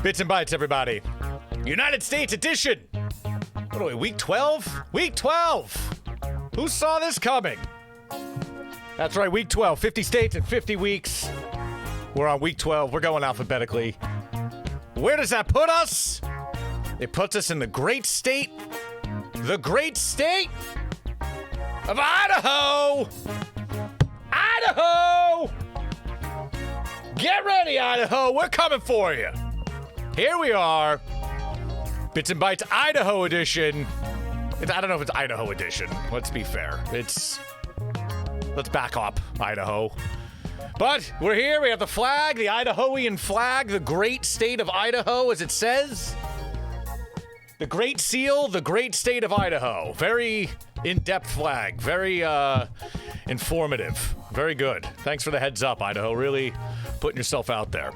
Bits and Bytes, everybody. United States edition. What are we, week 12? Week 12! Who saw this coming? That's right, week 12. 50 states and 50 weeks. We're on week 12. We're going alphabetically. Where does that put us? It puts us in the great state of Idaho. Idaho! Get ready, Idaho. We're coming for you. Here we are. Bits and Bytes Idaho edition. I don't know if it's Idaho edition. Let's be fair. Let's back up, Idaho. But we're here. We have the flag, the Idahoan flag, the great state of Idaho, as it says. The Great Seal, the great state of Idaho. Very in-depth flag. Very informative. Very good. Thanks for the heads up, Idaho. Really putting yourself out there.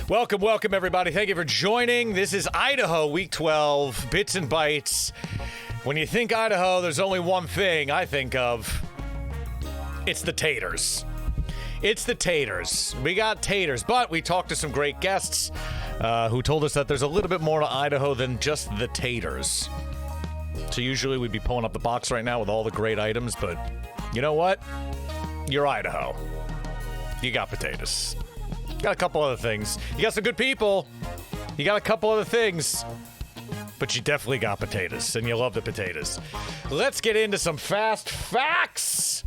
Welcome, everybody. Thank you for joining. This is Idaho, Week 12, Bits and Bytes. When you think Idaho, there's only one thing I think of. It's the taters. It's the taters. We got taters, but we talked to some great guests who told us that there's a little bit more to Idaho than just the taters. So usually we'd be pulling up the box right now with all the great items, but you know what? You're Idaho. You got potatoes. You got a couple other things. You got some good people. You got a couple other things. But you definitely got potatoes, and you love the potatoes. Let's get into some fast facts.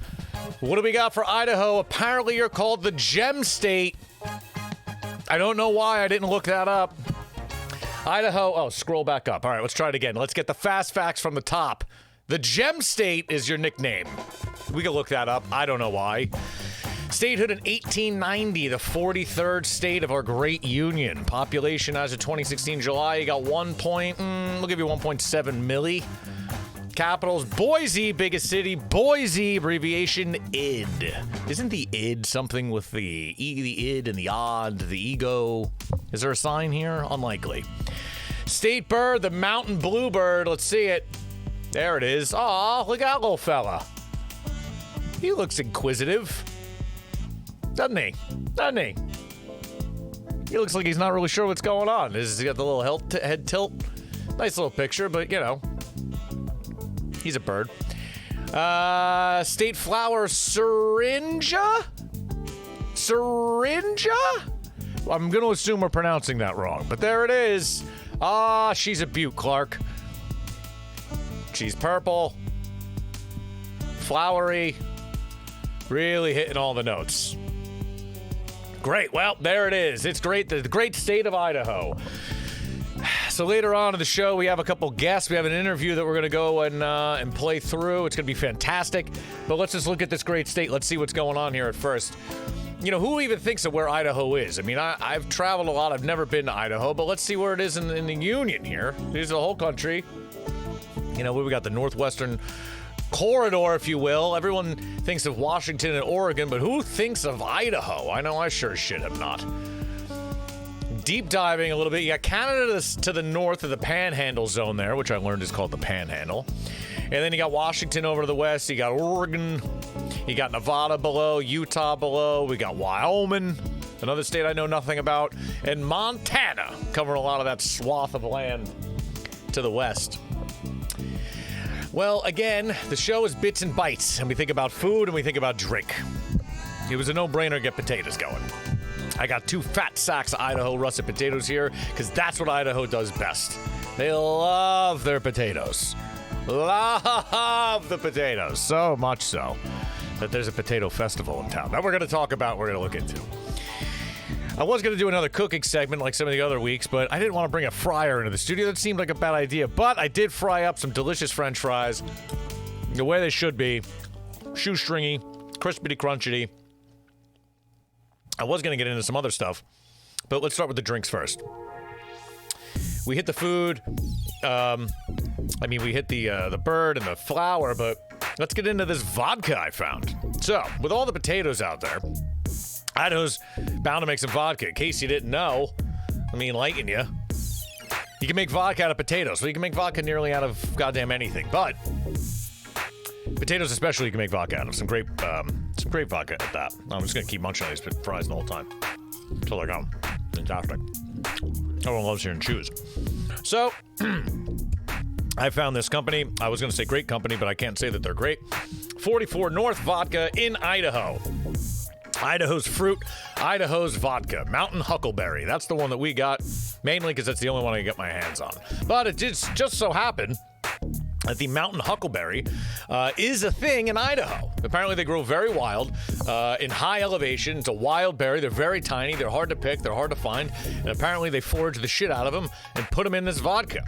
What do we got for Idaho? Apparently you're called the Gem State. I don't know why. I didn't look that up. Idaho. Oh, scroll back up. All right, let's try it again. Let's get the fast facts from the top. The Gem State is your nickname. We can look that up. I don't know why. Statehood in 1890, the 43rd state of our great union. Population as of 2016 July, you got we'll give you 1.7 milli. Capitals, Boise, biggest city. Boise, abbreviation ID. Isn't the ID something with the id and the odd, the ego? Is there a sign here? Unlikely. State bird, the mountain bluebird. Let's see it. There it is. Aw, look at that little fella. He looks inquisitive. Doesn't he? He looks like he's not really sure what's going on. He's got the little head tilt. Nice little picture, but, you know, he's a bird. State flower, syringa? I'm going to assume we're pronouncing that wrong, but there it is. Ah, she's a beaut, Clark. She's purple. Flowery. Really hitting all the notes. Great. Well, there it is. It's great. The great state of Idaho. So later on in the show, we have a couple guests. We have an interview that we're going to go and play through. It's going to be fantastic. But let's just look at this great state. Let's see what's going on here at first. You know, who even thinks of where Idaho is? I mean, I've traveled a lot. I've never been to Idaho. But let's see where it is in the Union here. Here's the whole country. You know, we got the northwestern corridor, if you will. Everyone thinks of Washington and Oregon, but who thinks of Idaho? I know I sure as shit have not. Deep diving a little bit, you got Canada to the north of the Panhandle zone there, which I learned is called the Panhandle. And then you got Washington over to the west, you got Oregon, you got Nevada below, Utah below, we got Wyoming, another state I know nothing about, and Montana, covering a lot of that swath of land to the west. Well, again, the show is Bits and Bytes, and we think about food and we think about drink. It was a no-brainer to get potatoes going. I got 2 fat sacks of Idaho russet potatoes here, because that's what Idaho does best. They love their potatoes. Love the potatoes. So much so that there's a potato festival in town that we're going to talk about, we're going to look into. I was going to do another cooking segment like some of the other weeks, but I didn't want to bring a fryer into the studio. That seemed like a bad idea. But I did fry up some delicious French fries the way they should be. Shoestringy, crispity, crunchy. I was going to get into some other stuff, but let's start with the drinks first. We hit the food. We hit the bird and the flour, but let's get into this vodka I found. So, with all the potatoes out there, Idaho's bound to make some vodka. In case you didn't know, let me enlighten you. You can make vodka out of potatoes. Well, you can make vodka nearly out of goddamn anything, but potatoes especially you can make vodka out of. Some great vodka at that. I'm just going to keep munching on these fries the whole time until they're gone. Fantastic. Everyone loves hearing chews. So, I found this company. I was going to say great company, but I can't say that they're great. 44 North Vodka in Idaho. Idaho's fruit, Idaho's vodka. Mountain Huckleberry. That's the one that we got, mainly because that's the only one I can get my hands on. But it just so happened that the mountain huckleberry is a thing in Idaho. Apparently they grow very wild, in high elevation. It's a wild berry. They're very tiny. They're hard to pick. They're hard to find. And apparently they forage the shit out of them and put them in this vodka.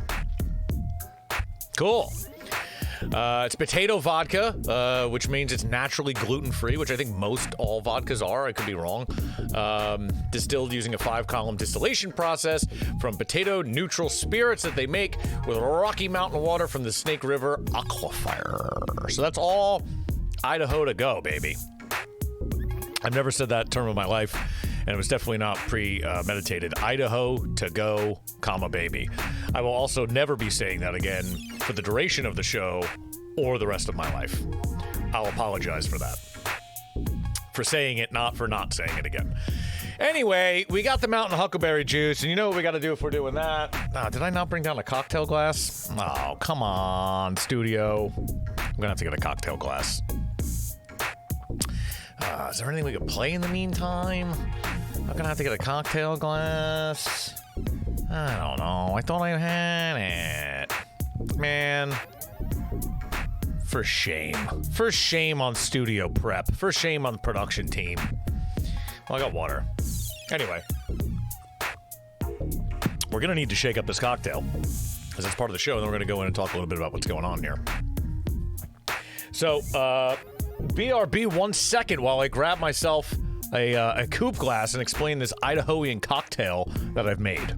Cool. It's potato vodka, which means it's naturally gluten-free, which I think most all vodkas are. I could be wrong. Distilled using a 5-column distillation process from potato-neutral spirits that they make with Rocky Mountain water from the Snake River aquifer. So that's all Idaho to go, baby. I've never said that term in my life, and it was definitely not premeditated. Idaho to go, comma, baby. I will also never be saying that again for the duration of the show or the rest of my life. I'll apologize for that. For saying it, not for not saying it again. Anyway, we got the mountain huckleberry juice, and you know what we got to do if we're doing that? Did I not bring down a cocktail glass? Oh, come on, studio. I'm going to have to get a cocktail glass. Is there anything we could play in the meantime? I'm going to have to get a cocktail glass. I don't know. I thought I had it. Man. For shame. For shame on studio prep. For shame on the production team. Well, I got water. Anyway. We're going to need to shake up this cocktail, because it's part of the show, and then we're going to go in and talk a little bit about what's going on here. So, BRB 1 second while I grab myself a coupe glass and explain this Idahoan cocktail that I've made.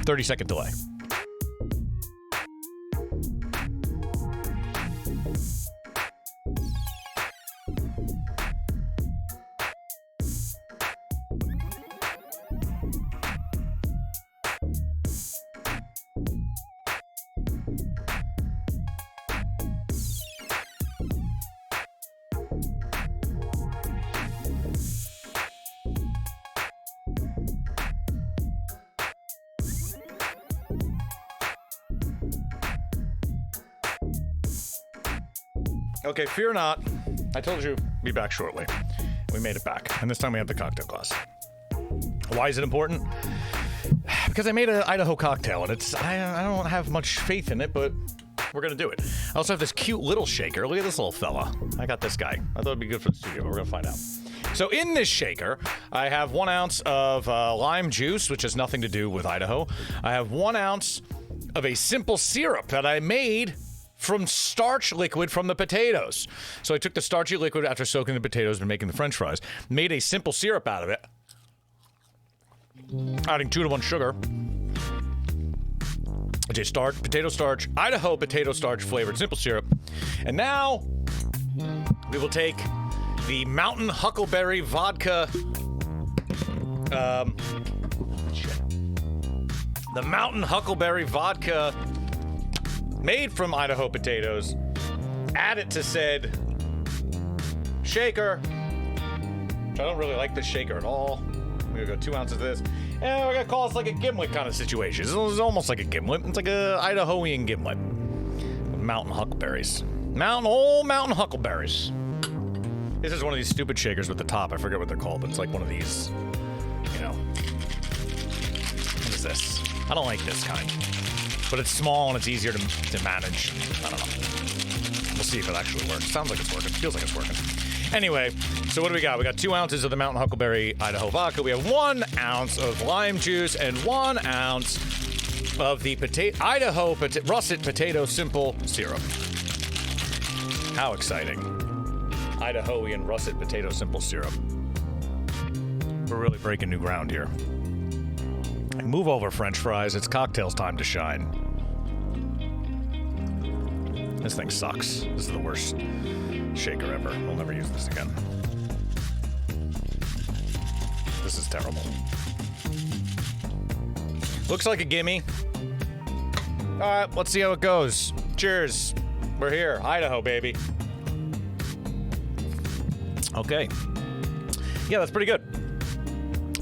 30-second delay. Okay, fear not. I told you, be back shortly. We made it back, and this time we have the cocktail glass. Why is it important? Because I made an Idaho cocktail, and I don't have much faith in it, but we're gonna do it. I also have this cute little shaker. Look at this little fella. I got this guy. I thought it'd be good for the studio, but we're gonna find out. So in this shaker, I have 1 ounce of lime juice, which has nothing to do with Idaho. I have 1 ounce of a simple syrup that I made from starch liquid from the potatoes. So I took the starchy liquid after soaking the potatoes and making the French fries, made a simple syrup out of it, adding 2 to 1 sugar. It's starch, potato starch, Idaho potato starch flavored simple syrup. And now we will take the Mountain Huckleberry vodka. The Mountain Huckleberry vodka made from Idaho potatoes, add it to said shaker. I don't really like this shaker at all. I'm gonna go 2 ounces of this. And we're gonna call this like a gimlet kind of situation. It's almost like a gimlet. It's like a Idahoan gimlet. Mountain huckleberries. Mountain huckleberries. This is one of these stupid shakers with the top. I forget what they're called, but it's like one of these, you know. What is this? I don't like this kind. But it's small and it's easier to manage. I don't know. We'll see if it actually works. Sounds like it's working. Feels like it's working. Anyway, so what do we got? We got 2 ounces of the Mountain Huckleberry Idaho vodka. We have 1 ounce of lime juice and 1 ounce of the Idaho russet potato simple syrup. How exciting. Idahoan russet potato simple syrup. We're really breaking new ground here. Move over, French fries. It's cocktails time to shine. This thing sucks. This is the worst shaker ever. We'll never use this again. This is terrible. Looks like a gimme. All right, let's see how it goes. Cheers. We're here. Idaho, baby. Okay. Yeah, that's pretty good.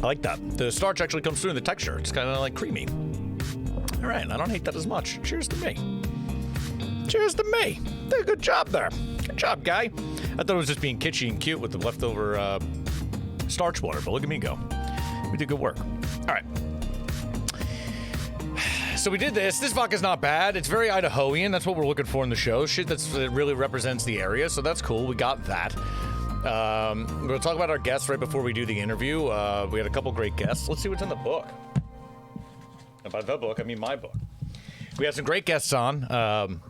I like that. The starch actually comes through in the texture. It's kind of like creamy. All right, I don't hate that as much. Cheers to me. Cheers to me. Did a good job there. Good job, guy. I thought it was just being kitschy and cute with the leftover starch water, but look at me go. We did good work. All right. So we did this. This vodka's not bad. It's very Idahoan. That's what we're looking for in the show. Shit that really represents the area, so that's cool. We got that. We're going to talk about our guests right before we do the interview. We had a couple great guests. Let's see what's in the book. And by the book, I mean my book. We had some great guests on.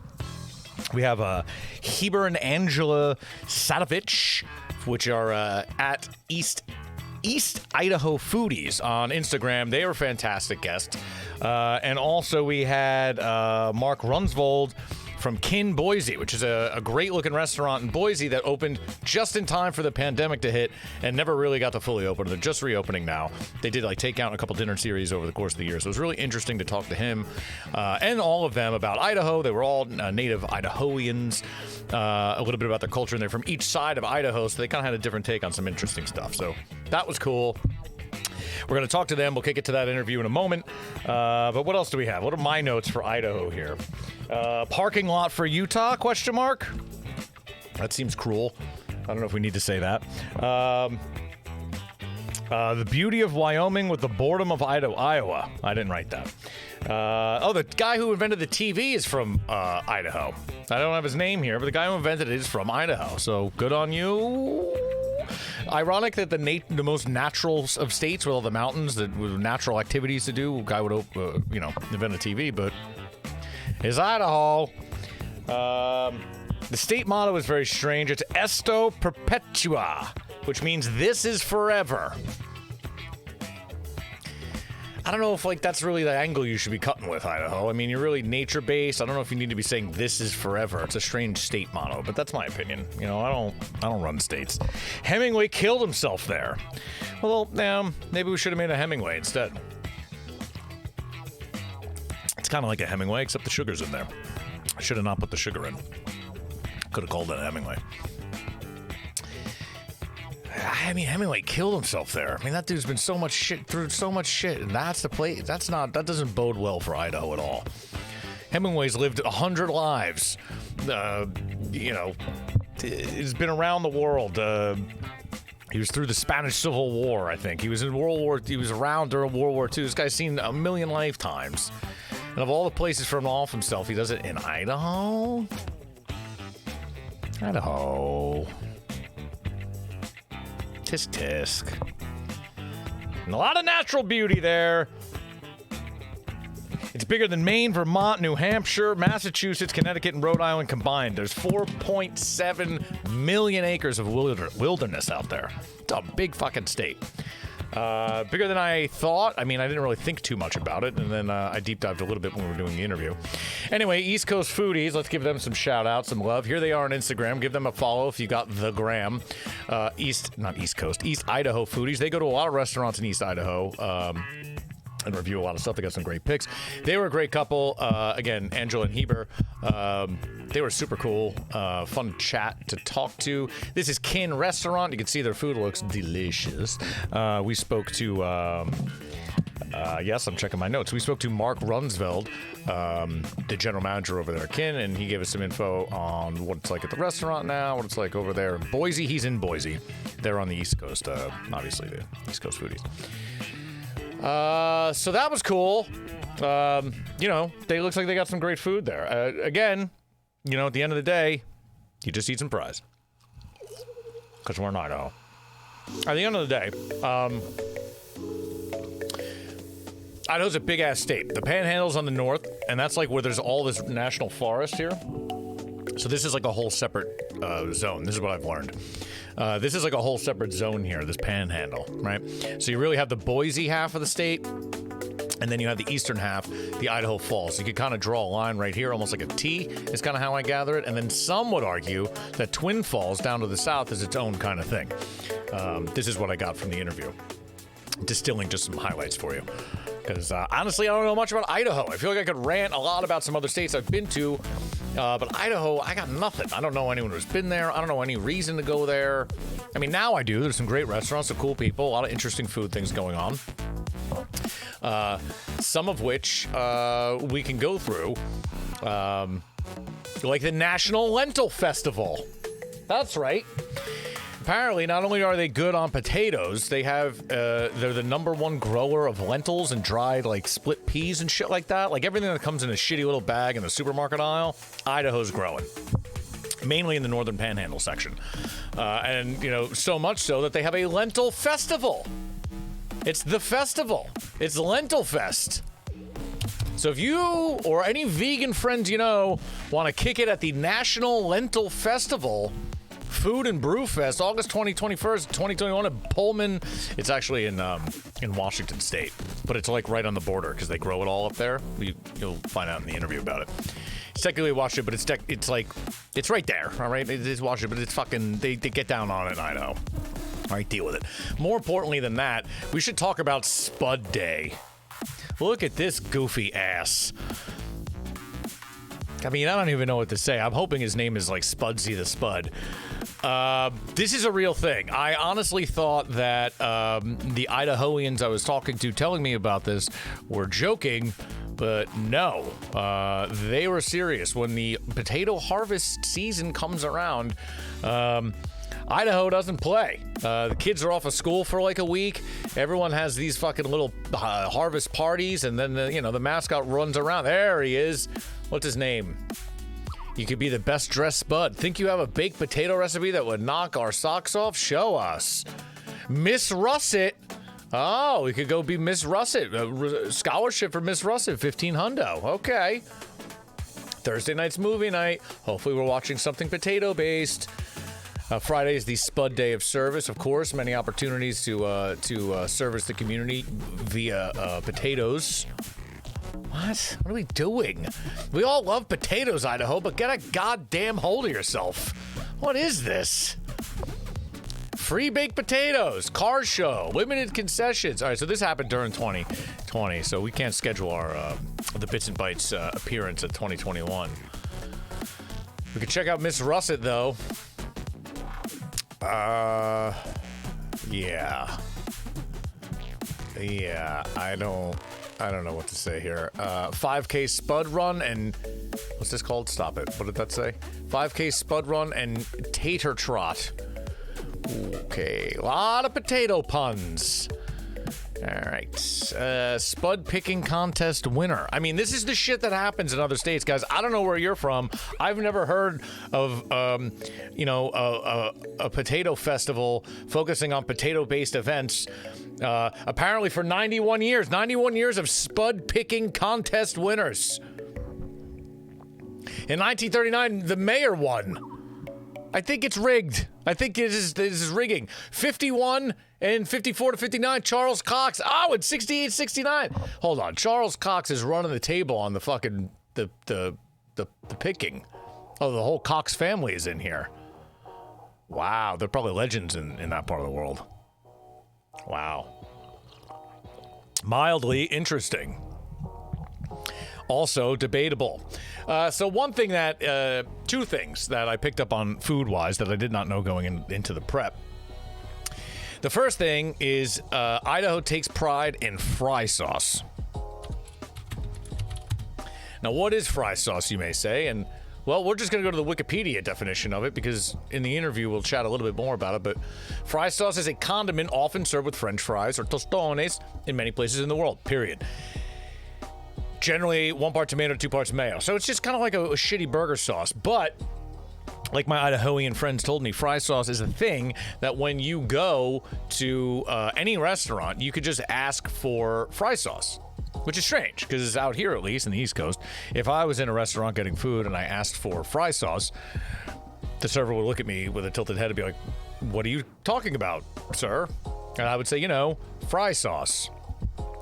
We have Heber and Angela Sadovich, which are at East Idaho Foodies on Instagram. They were fantastic guests. And also we had Mark Runsvold from Kin Boise, which is a great-looking restaurant in Boise that opened just in time for the pandemic to hit and never really got to fully open. They're just reopening now. They did like take out a couple dinner series over the course of the year, so it was really interesting to talk to him and all of them about Idaho. They were all native Idahoans, a little bit about their culture, and they're from each side of Idaho, so they kind of had a different take on some interesting stuff. So that was cool. We're going to talk to them. We'll kick it to that interview in a moment. But what else do we have? What are my notes for Idaho here? Parking lot for Utah, question mark? That seems cruel. I don't know if we need to say that. The beauty of Wyoming with the boredom of Iowa. I didn't write that. The guy who invented the TV is from Idaho. I don't have his name here, but the guy who invented it is from Idaho. So good on you. Ironic that the most natural of states with all the mountains, with natural activities to do, a guy would invent a TV, but it's Idaho. The state motto is very strange. It's Esto Perpetua, which means this is forever. I don't know if that's really the angle you should be cutting with, Idaho. I mean, you're really nature-based. I don't know if you need to be saying this is forever. It's a strange state motto, but that's my opinion. I don't run states. Hemingway killed himself there. Well, maybe we should have made a Hemingway instead. It's kind of like a Hemingway, except the sugar's in there. I should have not put the sugar in. Could have called it a Hemingway. I mean, Hemingway killed himself there. I mean, that dude's been through so much shit, and that doesn't bode well for Idaho at all. Hemingway's lived 100 lives. He's been around the world. He was through the Spanish Civil War, I think. He was in World War. He was around during World War II. This guy's seen a million lifetimes. And of all the places for him to off himself, he does it in Idaho. Idaho. Tisk. And a lot of natural beauty there. It's bigger than Maine, Vermont, New Hampshire, Massachusetts, Connecticut, and Rhode Island combined. There's 4.7 million acres of wilderness out there. It's a big fucking state. Bigger than I thought. I mean, I didn't really think too much about it, and then I deep dived a little bit when we were doing the interview. Anyway, East Coast Foodies, let's give them some shout outs, some love. Here they are on Instagram. Give them a follow if you got the gram. East Idaho Foodies. They go to a lot of restaurants in East Idaho. And review a lot of stuff. They got some great picks. They were a great couple. Again, Angela and Heber. They were super cool. Fun chat to talk to. This is Kin Restaurant. You can see their food looks delicious. We spoke to... yes, I'm checking my notes. We spoke to Mark Runsveld, the general manager over there at Kin, and he gave us some info on what it's like at the restaurant now, what it's like over there in Boise. He's in Boise. They're on the East Coast, obviously, the East Coast Foodies. So that was cool. They looks like they got some great food there. Again, at the end of the day, you just eat some fries. Because we're in Idaho. At the end of the day, Idaho's a big-ass state. The Panhandle's on the north, and that's like where there's all this national forest here. So this is like a whole separate zone. This is what I've learned. This is like a whole separate zone here, this Panhandle, right? So you really have the Boise half of the state, and then you have the eastern half, the Idaho Falls. You could kind of draw a line right here, almost like a T, is kind of how I gather it. And then some would argue that Twin Falls down to the south is its own kind of thing. This is what I got from the interview. Distilling just some highlights for you. Because honestly, I don't know much about Idaho. I feel like I could rant a lot about some other states I've been to. But Idaho, I got nothing. I don't know anyone who's been there. I don't know any reason to go there. I mean, now I do. There's some great restaurants, some cool people, a lot of interesting food things going on. Some of which we can go through. Like the National Lentil Festival. That's right. Apparently, not only are they good on potatoes, they have, they're the #1 grower of lentils and dried, like, split peas and shit like that. Like, everything that comes in a shitty little bag in the supermarket aisle, Idaho's growing. Mainly in the northern panhandle section. And, you know, so much so that they have a lentil festival. It's the festival. It's Lentil Fest. So if you or any vegan friends you know want to kick it at the National Lentil Festival, Food and Brew Fest, August 21st, 2021 in Pullman. It's actually in Washington State, but it's like right on the border because they grow it all up there. You'll find out in the interview about it. It's technically Washington, but it's like it's right there. All right, it is Washington, but it's fucking they get down on it in Idaho. All right, deal with it. More importantly than that, we should talk about Spud Day. Look at this goofy ass. I mean, I don't even know what to say. I'm hoping his name is like Spudsy the Spud. This is a real thing. I honestly thought that the Idahoans I was talking to telling me about this were joking, but no. They were serious. When the potato harvest season comes around, Idaho doesn't play. The kids are off of school for like a week. Everyone has these fucking little harvest parties, and then the mascot runs around. There he is. What's his name? You could be the best dressed Spud. Think you have a baked potato recipe that would knock our socks off? Show us. Miss Russet. Oh, we could go be Miss Russet. Scholarship for Miss Russet, 15 hundo. Okay. Thursday night's movie night. Hopefully we're watching something potato based. Friday is the Spud Day of Service, of course. Many opportunities to service the community via potatoes. What? What are we doing? We all love potatoes, Idaho, but get a goddamn hold of yourself. What is this? Free baked potatoes, car show, limited concessions. All right, so this happened during 2020, so we can't schedule our the Bits and Bites appearance at 2021. We could check out Miss Russet, though. Yeah, I don't know what to say here. 5K Spud Run and what's this called? Stop it. What did that say? 5K Spud Run and Tater Trot. Okay, a lot of potato puns. All right, Spud Picking Contest winner. I mean, this is the shit that happens in other states, guys. I don't know where you're from. I've never heard of, a potato festival focusing on potato-based events. Apparently for 91 years of Spud Picking Contest winners. In 1939, the mayor won. I think it's rigged. I think this is rigging. 51 and 54 to 59, Charles Cox. Oh, it's 68-69. Hold on. Charles Cox is running the table on the fucking the picking. Oh, the whole Cox family is in here. Wow, they're probably legends in that part of the world. Wow. Mildly interesting. Also debatable. So two things that I picked up on food-wise that I did not know going into the prep. The first thing is Idaho takes pride in fry sauce. Now, what is fry sauce, you may say? And, well, we're just going to go to the Wikipedia definition of it because in the interview we'll chat a little bit more about it. But fry sauce is a condiment often served with French fries or tostones in many places in the world, period. Generally, 1 part tomato, 2 parts mayo. So it's just kind of like a shitty burger sauce. But like my Idahoan friends told me, fry sauce is a thing that when you go to any restaurant, you could just ask for fry sauce, which is strange because out here, at least in the East Coast, if I was in a restaurant getting food and I asked for fry sauce, the server would look at me with a tilted head and be like, "What are you talking about, sir?" And I would say, fry sauce.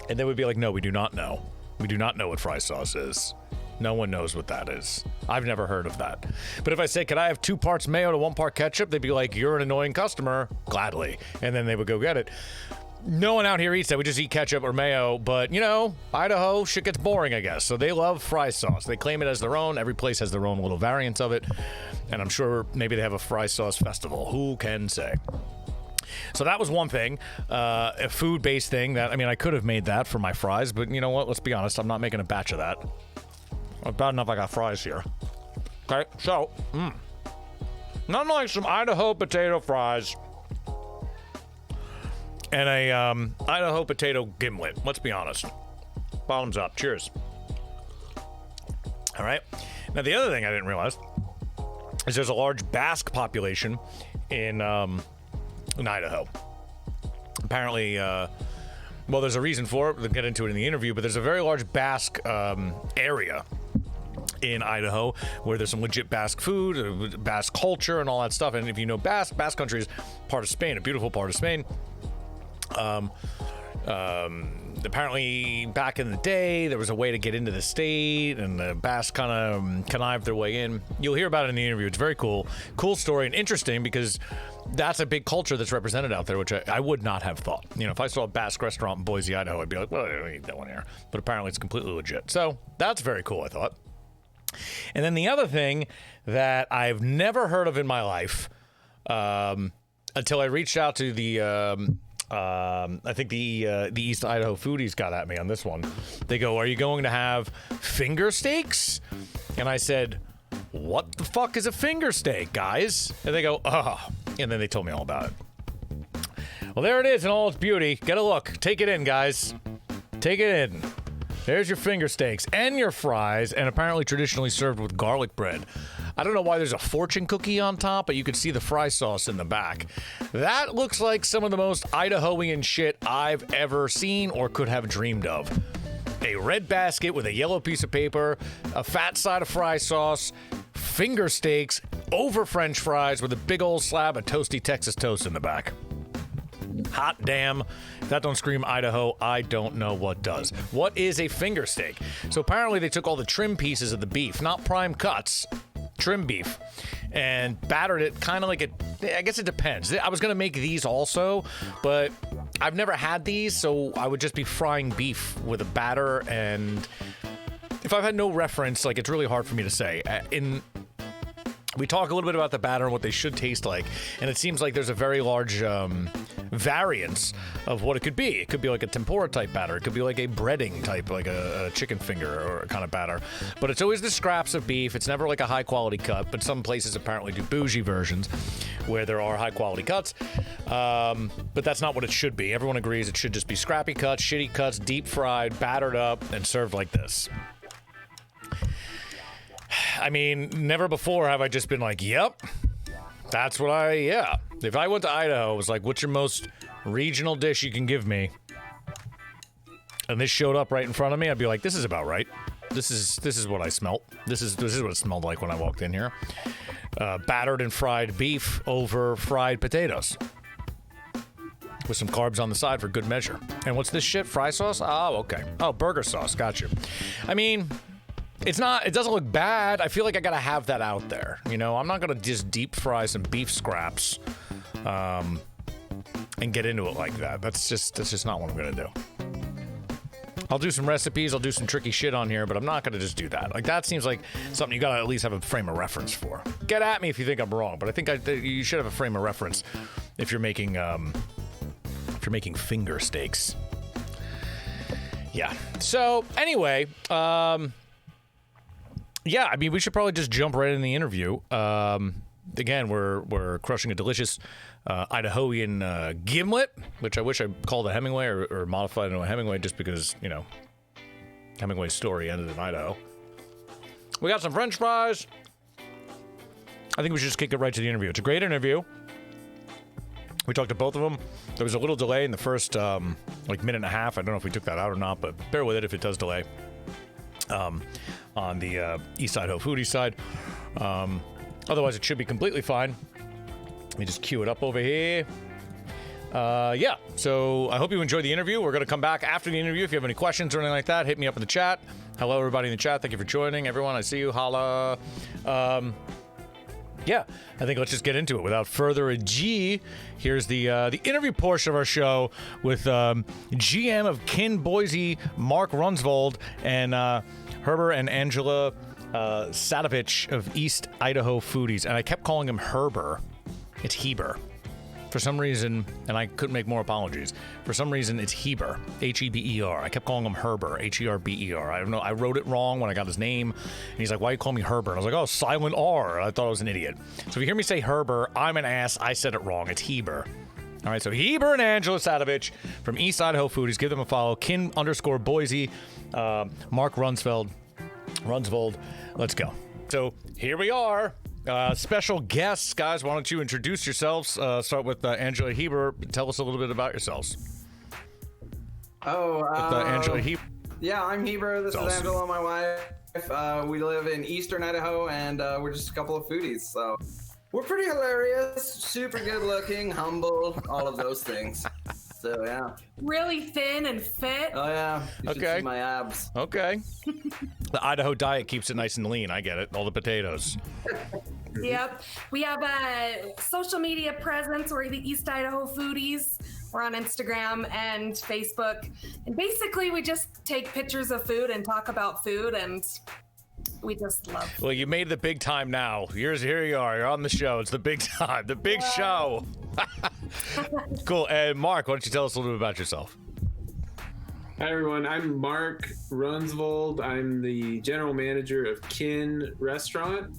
And they would be like, "No, we do not know. We do not know what fry sauce is. No one knows what that is. I've never heard of that." But if I say, "Could I have 2 parts mayo to 1 part ketchup?" they'd be like, "You're an annoying customer." Gladly. And then they would go get it. no one out here eats that. We just eat ketchup or mayo. But, you know, Idaho, shit gets boring, I guess. So they love fry sauce. They claim it as their own. Every place has their own little variants of it. And I'm sure maybe they have a fry sauce festival. Who can say? So that was one thing, a food-based thing that, I mean, I could have made that for my fries, but you know what? Let's be honest. I'm not making a batch of that. Bad enough I got fries here. Okay, so, nothing like some Idaho potato fries and a Idaho potato gimlet. Let's be honest. Bottoms up. Cheers. All right. Now, the other thing I didn't realize is there's a large Basque population in Idaho. Apparently, well, there's a reason for it. We'll get into it in the interview, but there's a very large Basque area in Idaho where there's some legit Basque food, Basque culture, and all that stuff. And if you know Basque country is part of Spain, a beautiful part of Spain. Apparently, back in the day, there was a way to get into the state, and the Basque kind of connived their way in. You'll hear about it in the interview. It's very cool story, and interesting because that's a big culture that's represented out there, which I would not have thought. You know, if I saw a Basque restaurant in Boise, Idaho, I'd be like, well, I don't eat that one here. But apparently, it's completely legit. So that's very cool, I thought. And then the other thing that I've never heard of in my life, until I reached out to the I think the East Idaho foodies got at me on this one. They go, "Are you going to have finger steaks?" And I said, "What the fuck is a finger steak, guys?" And they go, "Oh," and then they told me all about it. Well, there it is in all its beauty. Get a look. Take it in, guys. Take it in. There's your finger steaks and your fries, and apparently traditionally served with garlic bread. I don't know why there's a fortune cookie on top, but you can see the fry sauce in the back. That looks like some of the most Idahoan shit I've ever seen or could have dreamed of. A red basket with a yellow piece of paper, a fat side of fry sauce, finger steaks over French fries with a big old slab of toasty Texas toast in the back. Hot damn. If that don't scream Idaho, I don't know what does. What is a finger steak? So apparently they took all the trim pieces of the beef, not prime cuts, trim beef, and battered it kind of like it. I guess it depends. I was going to make these also, but I've never had these, so I would just be frying beef with a batter, and if I've had no reference, like, it's really hard for me to say. We talk a little bit about the batter and what they should taste like, and it seems like there's a very large variance of what it could be. It could be like a tempura type batter. It could be like a breading type, like a chicken finger or kind of batter. But it's always the scraps of beef. It's never like a high quality cut, but some places apparently do bougie versions where there are high quality cuts. But that's not what it should be. Everyone agrees it should just be scrappy cuts, shitty cuts, deep fried, battered up, and served like this. I mean, never before have I just been like, yep, that's what yeah. If I went to Idaho, it was like, what's your most regional dish you can give me? And this showed up right in front of me, I'd be like, this is about right. This is what I smelt. This is what it smelled like when I walked in here. Battered and fried beef over fried potatoes. With some carbs on the side for good measure. And what's this shit? Fry sauce? Oh, okay. Oh, burger sauce. Got you. I mean, it doesn't look bad. I feel like I gotta have that out there. You know, I'm not gonna just deep fry some beef scraps and get into it like that. That's just not what I'm gonna do. I'll do some recipes, I'll do some tricky shit on here, but I'm not gonna just do that. Like, that seems like something you gotta at least have a frame of reference for. Get at me if you think I'm wrong, but I think you should have a frame of reference if you're making finger steaks. Yeah. So anyway, yeah, I mean, we should probably just jump right in the interview. Again, we're crushing a delicious Idahoan gimlet, which I wish I called a Hemingway or modified into a Hemingway just because, you know, Hemingway's story ended in Idaho. We got some French fries. I think we should just kick it right to the interview. It's a great interview. We talked to both of them. There was a little delay in the first, like, minute and a half. I don't know if we took that out or not, but bear with it if it does delay. On the East Idaho foodie side. Otherwise, it should be completely fine. Let me just cue it up over here. Yeah, so I hope you enjoyed the interview. We're going to come back after the interview. If you have any questions or anything like that, hit me up in the chat. Hello, everybody in the chat. Thank you for joining. Everyone, I see you. Holla. Yeah, I think let's just get into it. Without further ado, here's the interview portion of our show with GM of Kin Boise, Mark Runsvold, and Herbert and Angela Sadovich of East Idaho Foodies. And I kept calling him Herber. It's Heber. For some reason, and I couldn't make more apologies, for some reason it's Heber, H-E-B-E-R. I kept calling him Herber, H-E-R-B-E-R. I don't know, I wrote it wrong when I got his name, and he's like, why you call me Herbert? I was like, oh, silent R. I thought I was an idiot. So if you hear me say Herber, I'm an ass, I said it wrong. It's Heber. All right, so Heber and Angela Sadovich from East Idaho Foodies. Give them a follow. Kin_Boise, Mark Runsvold. Let's go. So here we are. Special guests, guys. Why don't you introduce yourselves? Start with Angela Heber. Tell us a little bit about yourselves. Angela Heber. Yeah, I'm Heber. This is Angela, my wife. We live in Eastern Idaho, and we're just a couple of foodies. So we're pretty hilarious, super good looking, humble, all of those things. So yeah, really thin and fit. Oh yeah, you should see my abs. Okay. The Idaho diet keeps it nice and lean. I get it. All the potatoes. Yep. We have a social media presence. We're the East Idaho Foodies. We're on Instagram and Facebook. And basically, we just take pictures of food and talk about food, and we just love food. Well, you made the big time now. Here you are. You're on the show. It's the big time. The big show. Cool. And Mark, why don't you tell us a little bit about yourself? Hi, everyone. I'm Mark Runsvold. I'm the general manager of Kin Restaurant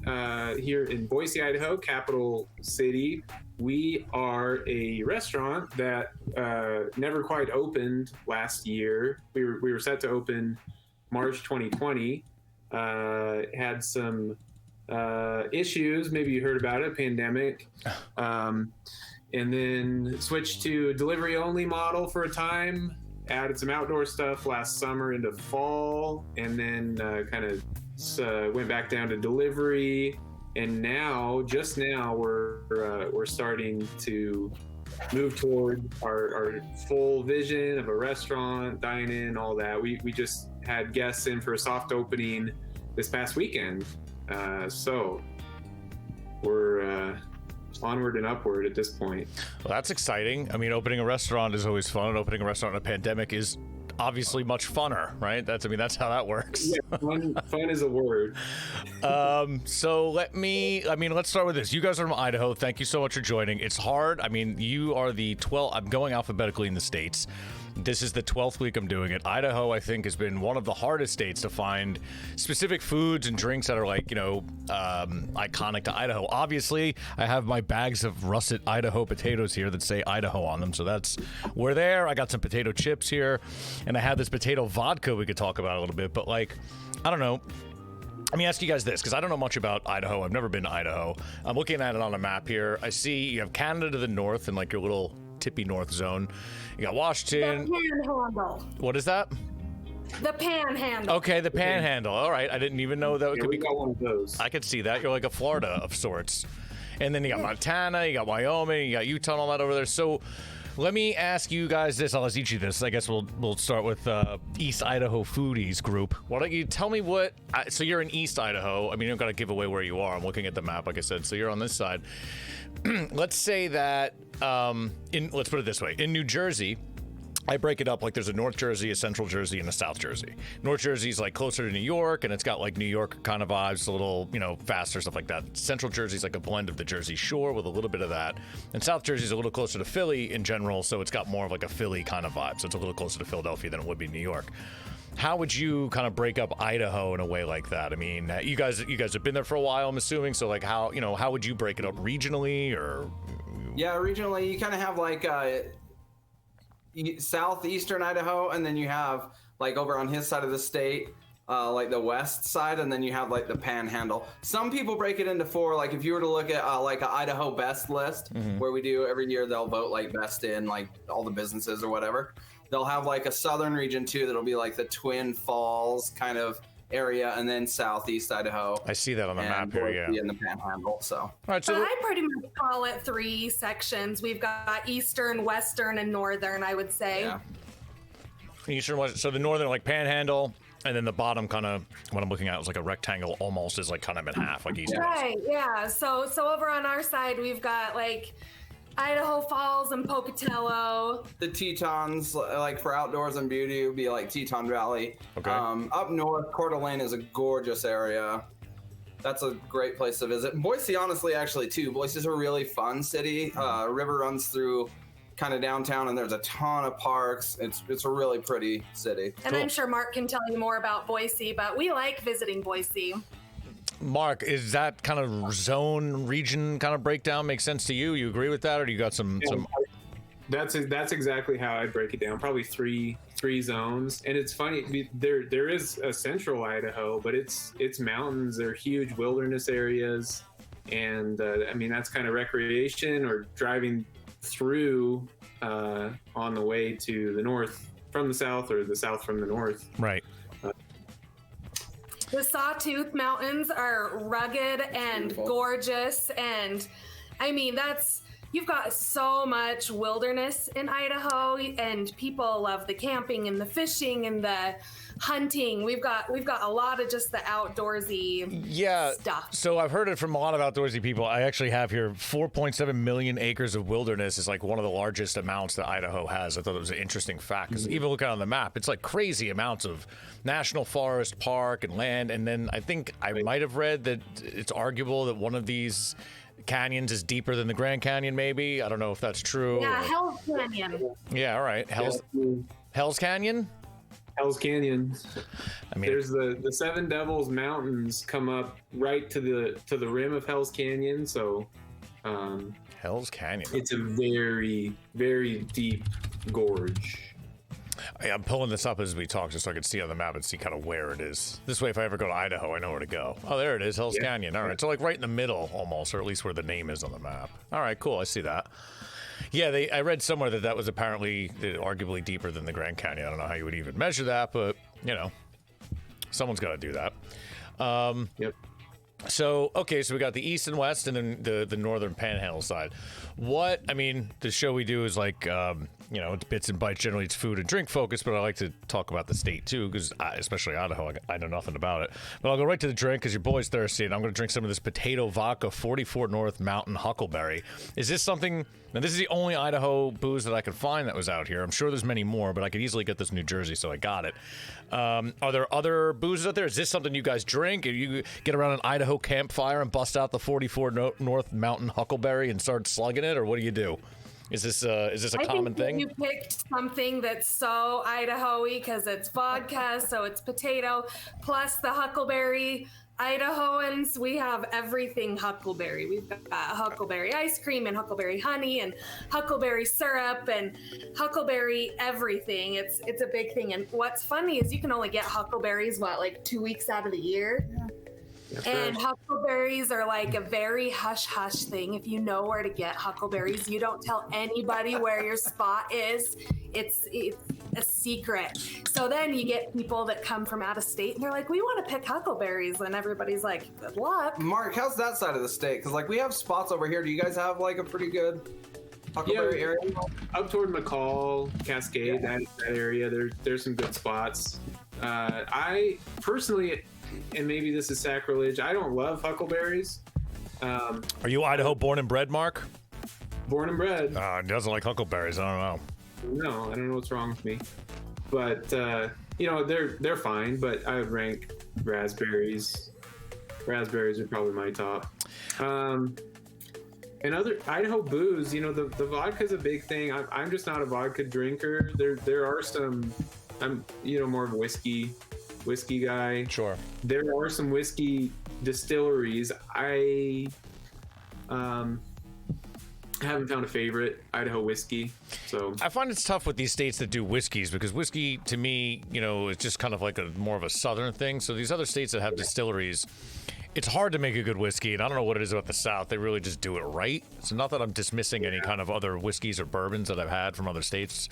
here in Boise, Idaho, capital city. We are a restaurant that never quite opened last year. We were set to open March 2020. Had some issues. Maybe you heard about it, pandemic. And then switched to a delivery only model for a time. Added some outdoor stuff last summer into fall, and then kind of went back down to delivery. And now, just now, we're starting to move toward our full vision of a restaurant, dine-in, all that. We just had guests in for a soft opening this past weekend, so we're onward and upward at this point. Well, that's exciting. I mean, opening a restaurant is always fun. Opening a restaurant in a pandemic is obviously much funner, right? That's how that works. Yeah, fun is a word. So let's start with this. You guys are from Idaho. Thank you so much for joining. It's hard. I mean, you are the 12th. I'm going alphabetically in the states. This is the 12th week I'm doing it. Idaho, I think, has been one of the hardest states to find specific foods and drinks that are iconic to Idaho. Obviously, I have my bags of russet Idaho potatoes here that say Idaho on them. So we're there. I got some potato chips here, and I have this potato vodka we could talk about a little bit. But I don't know. Let me ask you guys this, because I don't know much about Idaho. I've never been to Idaho. I'm looking at it on a map here. I see you have Canada to the north and your little tippy north zone. You got Washington. The Panhandle. What is that? The Panhandle. Okay, the Panhandle. All right, I didn't even know that could we be. got one of those. I could see that. You're like a Florida of sorts. And then you got Montana, you got Wyoming, you got Utah, and all that over there. So let me ask you guys this. I'll ask each of this. I guess we'll start with East Idaho Foodies group. Why don't you tell me so you're in East Idaho. I mean, you don't got to give away where you are. I'm looking at the map, like I said. So you're on this side. Let's say that let's put it this way. In New Jersey, I break it up there's a North Jersey, a Central Jersey, and a South Jersey. North Jersey's closer to New York, and it's got New York kind of vibes, a little, faster, stuff like that. Central Jersey's a blend of the Jersey Shore with a little bit of that. And South Jersey's a little closer to Philly in general, so it's got more of a Philly kind of vibe. So it's a little closer to Philadelphia than it would be New York. How would you kind of break up Idaho in a way like that? I mean, you guys have been there for a while, I'm assuming. So how would you break it up regionally or? Yeah, regionally, you kind of have southeastern Idaho, and then you have over on his side of the state, the west side, and then you have the Panhandle. Some people break it into four. If you were to look at an Idaho best list, where we do every year, they'll vote best in all the businesses or whatever. They'll have a southern region too that'll be the Twin Falls kind of area, and then southeast Idaho. I see that on the map here, yeah. In the Panhandle, so. All right, so I pretty much call it three sections. We've got eastern, western, and northern, I would say. Yeah. Eastern, western. So the northern, Panhandle, and then the bottom kind of, what I'm looking at is like a rectangle almost is like kind of in half, like east and west. Right, yeah. So over on our side, we've got like Idaho Falls and Pocatello. The Tetons, like for outdoors and beauty, would be like Teton Valley. Okay. Up north, Coeur d'Alene is a gorgeous area. That's a great place to visit. Boise, honestly, actually, too. Boise's a really fun city. River runs through kind of downtown, and there's a ton of parks. It's a really pretty city. And I'm sure Mark can tell you more about Boise, but we like visiting Boise. Mark, is that kind of zone region kind of breakdown make sense to you? You agree with that, or do you got some? That's exactly how I'd break it down. Probably three zones. And it's funny, there is a central Idaho, but it's mountains. They're huge wilderness areas, and I mean that's kind of recreation or driving through on the way to the north from the south, or the south from the north. Right. The Sawtooth Mountains are rugged and Beautiful. gorgeous, and I mean you've got so much wilderness in Idaho, and people love the camping and the fishing and the hunting. We've got a lot of just the outdoorsy stuff. So I've heard it from a lot of outdoorsy people. I actually have here 4.7 million acres of wilderness is like one of the largest amounts that Idaho has. I thought it was an interesting fact because even looking on the map, it's like crazy amounts of national forest, park, and land. And then I think I might have read that it's arguable that one of these canyons is deeper than the Grand Canyon, maybe. I don't know if that's true. Yeah, Hell's Canyon. Yeah, all right. Hell's Canyon? Hell's Canyon. I mean, there's the Seven Devils Mountains come up right to the rim of Hell's Canyon. So Hell's Canyon. It's a very, very deep gorge. I'm pulling this up as we talk just so I can see on the map and see kind of where it is. This way, if I ever go to Idaho, I know where to go. Oh, there it is, Hell's Canyon. All right, so like right in the middle almost, or at least where the name is on the map. All right, cool, I see that. Yeah, I read somewhere that was apparently arguably deeper than the Grand Canyon. I don't know how you would even measure that, but, you know, someone's got to do that. Yep. So, okay, so we got the east and west and then the northern panhandle side. I mean, the show we do is like, you know, it's bits and bites. Generally, it's food and drink focused, but I like to talk about the state too, because especially Idaho, I know nothing about it. But I'll go right to the drink because your boy's thirsty, and I'm going to drink some of this potato vodka 44 North Mountain Huckleberry. Is this something? Now, this is the only Idaho booze that I could find that was out here. I'm sure there's many more, but I could easily get this in New Jersey, so I got it. Are there other boozes out there? Is this something you guys drink? If you get around an Idaho campfire and bust out the 44 North Mountain Huckleberry and start slugging it, or what do you do? Is this a common thing? You picked something that's so Idaho-y because it's vodka, so it's potato, plus the huckleberry. Idahoans, we have everything huckleberry. We've got huckleberry ice cream and huckleberry honey and huckleberry syrup and huckleberry everything. It's a big thing. And what's funny is you can only get huckleberries, like 2 weeks out of the year? And huckleberries are like a very hush-hush thing. If you know where to get huckleberries, you don't tell anybody where your spot is. It's a secret. So then you get people that come from out of state and they're like, we want to pick huckleberries. And everybody's like, good luck. Mark, how's that side of the state? Because like we have spots over here. Do you guys have like a pretty good huckleberry area? Up toward McCall, Cascade, that area, there's some good spots. I personally, and maybe this is sacrilege, I don't love huckleberries. Are you Idaho born and bred, Mark? Born and bred. He doesn't like huckleberries. I don't know. No, I don't know what's wrong with me. But, you know, they're fine, but I would rank raspberries. Raspberries are probably my top. And other Idaho booze, you know, the vodka's a big thing. I'm just not a vodka drinker. There are some, I'm, you know, more of a whiskey guy. Sure. There are some whiskey distilleries. I haven't found a favorite Idaho whiskey. So I find it's tough with these states that do whiskeys because whiskey to me, you know, is just kind of like more of a southern thing. So these other states that have distilleries, it's hard to make a good whiskey, and I don't know what it is about the South. They really just do it right. So not that I'm dismissing any kind of other whiskeys or bourbons that I've had from other states.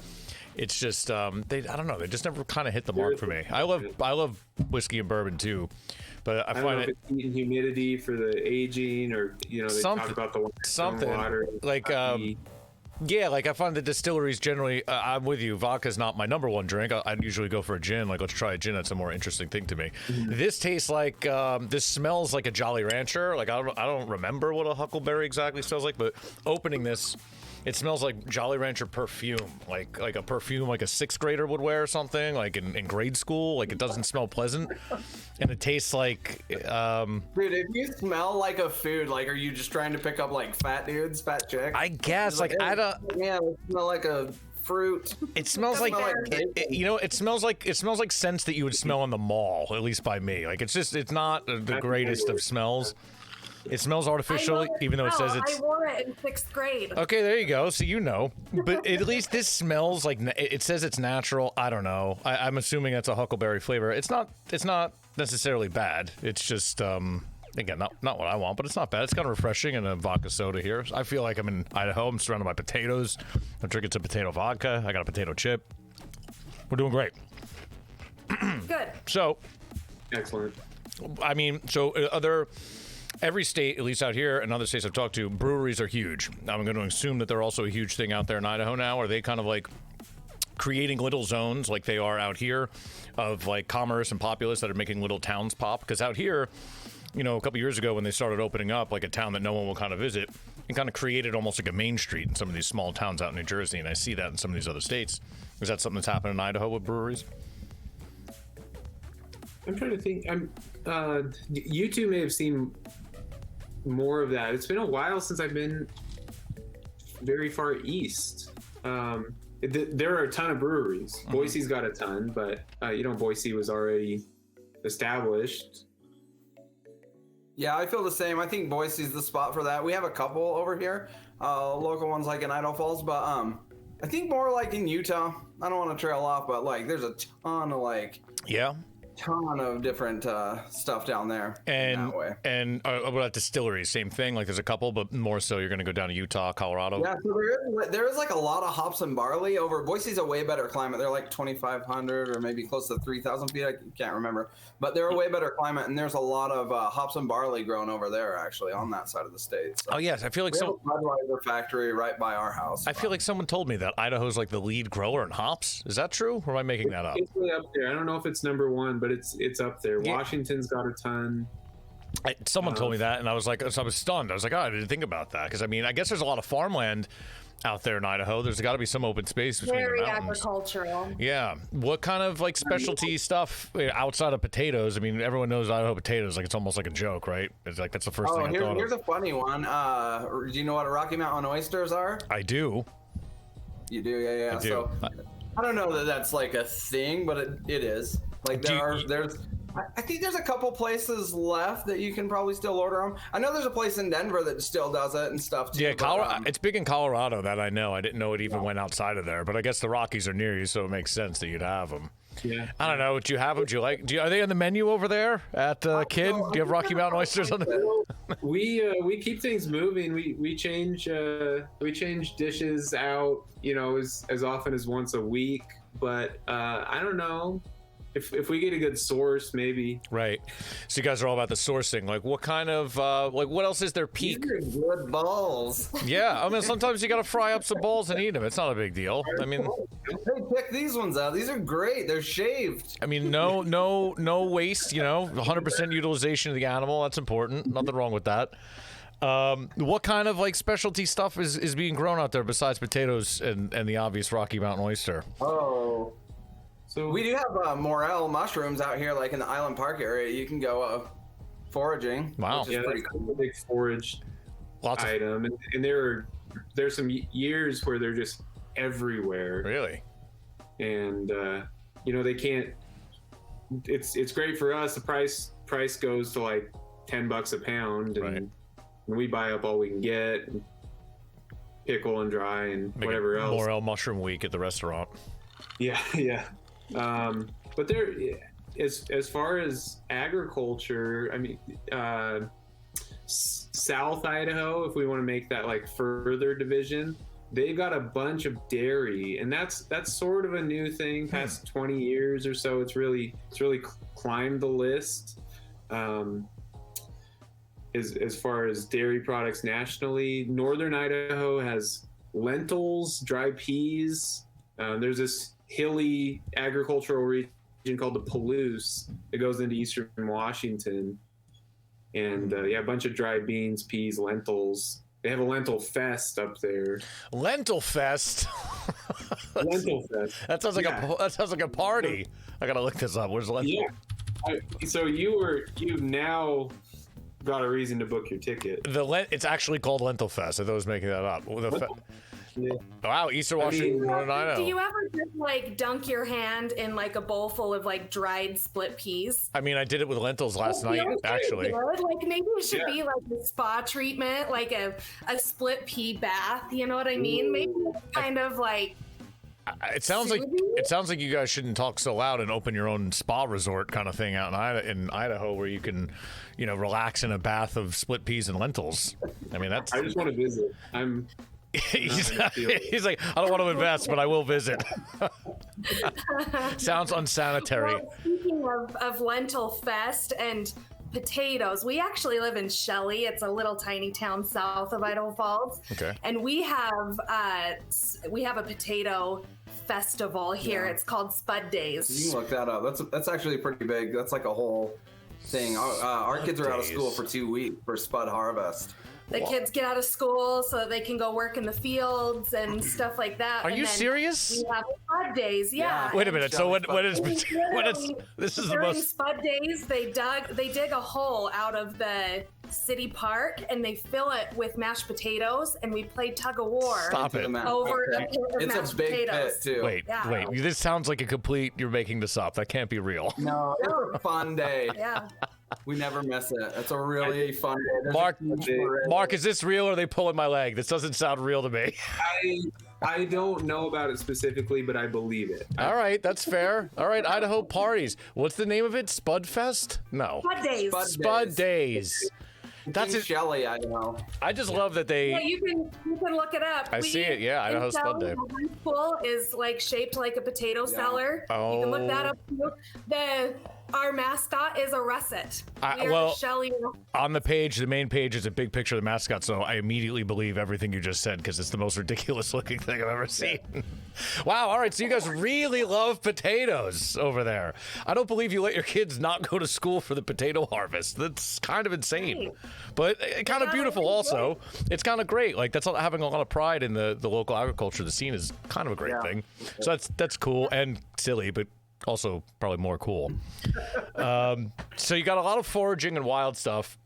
It's just I don't know. They just never kind of hit the mark for me. I love whiskey and bourbon too, but I find if it's heat and humidity for the aging, or you know, they talk about the something water, like Yeah, like I find the distilleries generally, I'm with you. Vodka's not my number one drink. I'd usually go for a gin. Like, let's try a gin. That's a more interesting thing to me. This tastes like, this smells like a Jolly Rancher. Like, I don't remember what a Huckleberry exactly smells like, but opening this, it smells like Jolly Rancher perfume, like a perfume like a sixth grader would wear or something, like in grade school. Like, it doesn't smell pleasant, and it tastes like. Dude, if you smell like a food, like, are you just trying to pick up like fat dudes, fat chicks? I guess, like, I don't. Yeah, it smell like a fruit. It smells like, it smells like scents that you would smell in the mall, at least by me. Like, it's not the greatest of smells. It smells artificial, even though it says it's. I wore it in 6th grade. Okay, there you go. So you know, but at least this smells like it says it's natural. I don't know. I'm assuming that's a huckleberry flavor. It's not necessarily bad. It's just again not what I want, but it's not bad. It's kind of refreshing and a vodka soda here. I feel like I'm in Idaho. I'm surrounded by potatoes. I'm drinking some potato vodka. I got a potato chip. We're doing great. Good. So, Excellent. I mean, every state, at least out here, and other states I've talked to, breweries are huge. I'm going to assume that they're also a huge thing out there in Idaho now. Are they kind of like creating little zones like they are out here of like commerce and populace that are making little towns pop? Because out here, you know, a couple years ago when they started opening up like a town that no one will kind of visit, and kind of created almost like a main street in some of these small towns out in New Jersey, and I see that in some of these other states. Is that something that's happening in Idaho with breweries? I'm trying to think. You two may have seen more of that. It's been a while since I've been very far east. There are a ton of breweries. Boise's got a ton, but Boise was already established. Yeah, I feel the same. I think Boise's the spot for that. We have a couple over here, local ones like in Idaho Falls, but I think more like in Utah. I don't want to trail off, but like there's a ton of different stuff down there. And that way. And what about distilleries? Same thing. Like there's a couple, but more so you're going to go down to Utah, Colorado. Yeah, so there is like a lot of hops and barley over. Boise's a way better climate. They're like 2,500 or maybe close to 3,000 feet. I can't remember, but they're a way better climate, and there's a lot of hops and barley grown over there actually on that side of the state. So Oh yes, I feel like we have a Budweiser factory right by our house. I feel like someone told me that Idaho's like the lead grower in hops. Is that true, or am I making that up? It's really up there. I don't know if it's number one, but it's up there. Yeah. Washington's got a ton. Someone told me that, and I was like, so I was stunned. I was like, oh, I didn't think about that, because I mean, I guess there's a lot of farmland out there in Idaho. There's got to be some open space between Very the mountains. agricultural. Yeah. What kind of like specialty stuff outside of potatoes? I mean, everyone knows Idaho potatoes. Like it's almost like a joke, right? It's like that's the first thing I thought here's of. a funny one. Do you know what Rocky Mountain oysters are? I do. You do, yeah. I do. So I don't know that that's like a thing, but it is. Like I think there's a couple places left that you can probably still order them. I know there's a place in Denver that still does it and stuff too. Yeah, Colorado. It's big in Colorado, that I know. I didn't know it even went outside of there, but I guess the Rockies are near you, so it makes sense that you'd have them. Yeah. I don't know. Do you have them? Do you like? Are they on the menu over there at Kid? Do you have Rocky Mountain oysters on the? We keep things moving. We change dishes out, as often as once a week. But I don't know. If we get a good source, maybe. Right. So you guys are all about the sourcing. Like, what kind of what else is their peak? These are good balls. Yeah, I mean, sometimes you got to fry up some balls and eat them. It's not a big deal. I mean, hey, check these ones out. These are great. They're shaved. I mean, no waste. 100% utilization of the animal. That's important. Nothing wrong with that. What kind of like specialty stuff is being grown out there besides potatoes and the obvious Rocky Mountain oyster? Oh. So We do have morel mushrooms out here, like in the Island Park area. You can go foraging. Wow. Which is yeah, pretty that's cool. a big foraged Lots of item, and there's some years where they're just everywhere, really. and they can't. It's great for us. The price goes to like $10 a pound, and Right. we buy up all we can get, and pickle and dry and Make whatever it else. Morel mushroom week at the restaurant. Yeah. But there, as far as agriculture, I mean, South Idaho, if we want to make that like further division, they've got a bunch of dairy, and that's sort of a new thing. Past 20 years or so, it's really climbed the list. As far as dairy products nationally, Northern Idaho has lentils, dry peas. There's this hilly agricultural region called the Palouse that goes into eastern Washington. And a bunch of dried beans, peas, lentils. They have a lentil fest up there. Lentil fest. Lentil fest. That sounds like a party. I gotta look this up. Where's lentil? Yeah. So you've now got a reason to book your ticket. It's actually called Lentil Fest. I thought I was making that up. Yeah. Wow, Eastern Washington, Northern Idaho. Do you ever just like dunk your hand in like a bowl full of like dried split peas? I mean, I did it with lentils last night, actually. Good. Like maybe it should be like a spa treatment, like a split pea bath. You know what I mean? Maybe it's kind of like. It sounds like you guys shouldn't talk so loud and open your own spa resort kind of thing out in Idaho, where you can, relax in a bath of split peas and lentils. I mean, that's. I just want to visit. He's like, I don't want to invest, but I will visit. Sounds unsanitary. Well, speaking of Lentil Fest and potatoes, we actually live in Shelley. It's a little tiny town south of Idaho Falls. Okay. And we have a potato festival here. Yeah. It's called Spud Days. You can look that up. That's actually pretty big. That's like a whole thing. Our kids are out of school for 2 weeks for Spud Harvest. The kids get out of school so that they can go work in the fields and stuff like that. Are you serious? We have Spud Days, yeah. Wait a minute. So what is this is the During most Spud Days, they dig a hole out of the city park and they fill it with mashed potatoes, and we play tug of war. Stop it. Over a pit of It's mashed a big potatoes. pit too. Wait. This sounds like a complete. You're making this up. That can't be real. No, it's a fun day. Yeah. We never miss it. It's a really fun day. Mark, is this real or are they pulling my leg? This doesn't sound real to me. I don't know about it specifically, but I believe it. All right, that's fair. All right, Idaho parties. What's the name of it? Spud Fest? No. Spud Days. Spud Days. That's in Shelley, Idaho. I just love that they. Yeah, you can look it up. I see it. Yeah, Idaho Spud Day. The high school is like shaped like a potato cellar. Oh. You can look that up too. Our mascot is a russet. Shelley. On the page, the main page is a big picture of the mascot, so I immediately believe everything you just said because it's the most ridiculous looking thing I've ever seen. Wow, all right, so you guys really love potatoes over there. I don't believe you let your kids not go to school for the potato harvest. That's kind of insane, but kind of beautiful also. It's kind of great. Like, that's having a lot of pride in the local agriculture. The scene is kind of a great thing. So that's cool and silly, but also probably more cool. So you got a lot of foraging and wild stuff,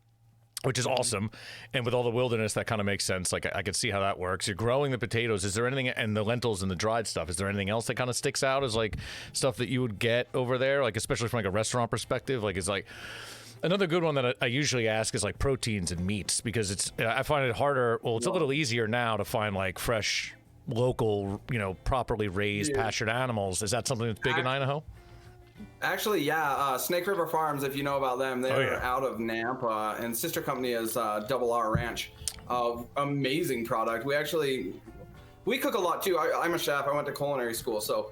which is awesome. And with all the wilderness, that kind of makes sense. Like, I could see how that works. You're growing the potatoes. Is there anything, and the lentils and the dried stuff, is there anything else that kind of sticks out as like stuff that you would get over there? Like, especially from like a restaurant perspective, like, it's like another good one that I usually ask is like proteins and meats, because I find it harder. Well, it's a little easier now to find like fresh, local, properly raised, pastured animals. Is that something that's big in Idaho? Actually, yeah. Snake River Farms, if you know about them, they're out of Nampa, and sister company is Double R Ranch. Amazing product. We cook a lot too. I'm a chef. I went to culinary school, so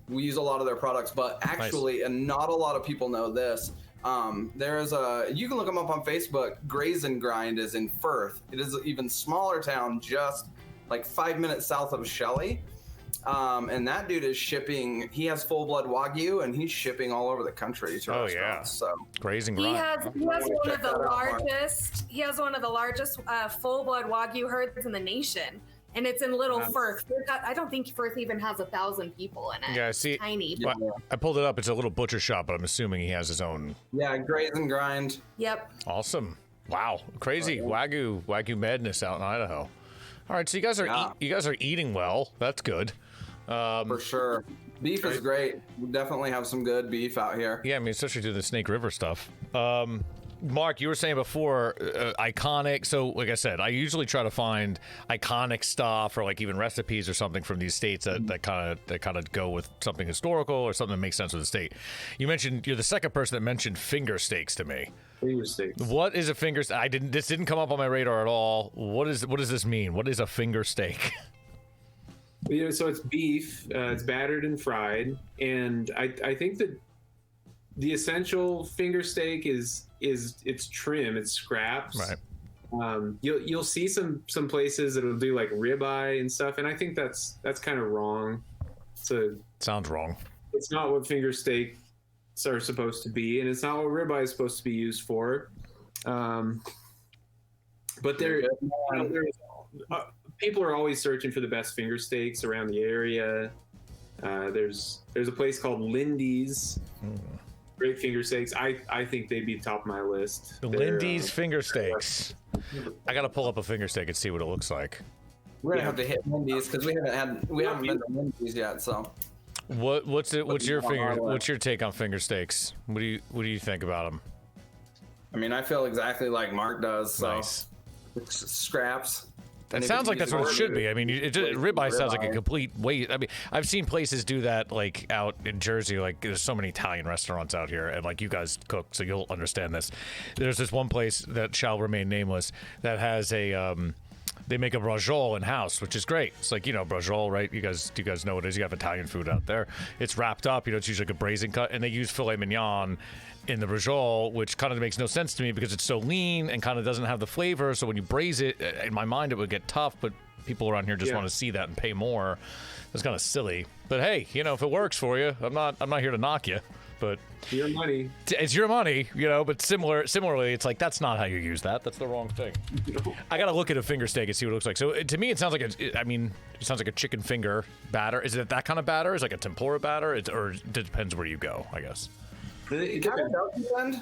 we use a lot of their products. But actually, and not a lot of people know this, you can look them up on Facebook. Graze and Grind is in Firth. It is an even smaller town, just like 5 minutes south of Shelley. And that dude is shipping. He has full blood Wagyu, and he's shipping all over the country to restaurants. So Graze and He Grind. has one of the largest. He has one of the largest full blood Wagyu herds in the nation, and it's in Little Firth. I don't think Firth even has 1,000 people in it. Yeah, I see. It's tiny. Well, I pulled it up. It's a little butcher shop, but I'm assuming he has his own. Yeah, Graze and Grind. Yep. Awesome. Wow, crazy Wagyu madness out in Idaho. All right, so you guys are eating well. That's good. For sure. Beef is great. We definitely have some good beef out here. Yeah, I mean, especially through the Snake River stuff. Mark, you were saying before, iconic. So, like I said, I usually try to find iconic stuff or like even recipes or something from these states that kind of go with something historical or something that makes sense with the state. You're the second person that mentioned finger steaks to me. Finger steaks. What is a finger steak? This didn't come up on my radar at all. What does this mean? What is a finger steak? So it's beef. It's battered and fried, and I think that the essential finger steak is its trim, its scraps. Right. You'll see some places that'll do like ribeye and stuff, and I think that's kind of wrong. Sounds wrong. It's not what finger steaks are supposed to be, and it's not what ribeye is supposed to be used for. But people are always searching for the best finger steaks around the area. There's a place called Lindy's. Great finger steaks. I think they'd be top of my list. Lindy's finger steaks. I gotta pull up a finger steak and see what it looks like. We're gonna have to hit Wendy's because we haven't been to Wendy's yet. So, what's your take on finger steaks? What do you think about them? I mean, I feel exactly like Mark does. So, Nice. It's scraps. It sounds like that's what it should be. I mean, ribeye sounds like a complete waste. I mean, I've seen places do that, like out in Jersey. Like, there's so many Italian restaurants out here, and like you guys cook, so you'll understand this. There's this one place that shall remain nameless that has a. They make a braciole in house, which is great. It's like, braciole, right? Do you guys know what it is? You have Italian food out there. It's wrapped up. It's usually like a braising cut, and they use filet mignon in the braciole, which kind of makes no sense to me because it's so lean and kind of doesn't have the flavor. So when you braise it, in my mind, it would get tough. But people around here just want to see that and pay more. It's kind of silly. But hey, if it works for you, I'm not here to knock you. But your money. It's your money, but similarly, it's like, that's not how you use that. That's the wrong thing. I got to look at a finger steak and see what it looks like. So to me, it sounds like it sounds like a chicken finger batter. Is it that kind of batter? Is it like a tempura batter? Or it depends where you go, I guess. It kind of does depend.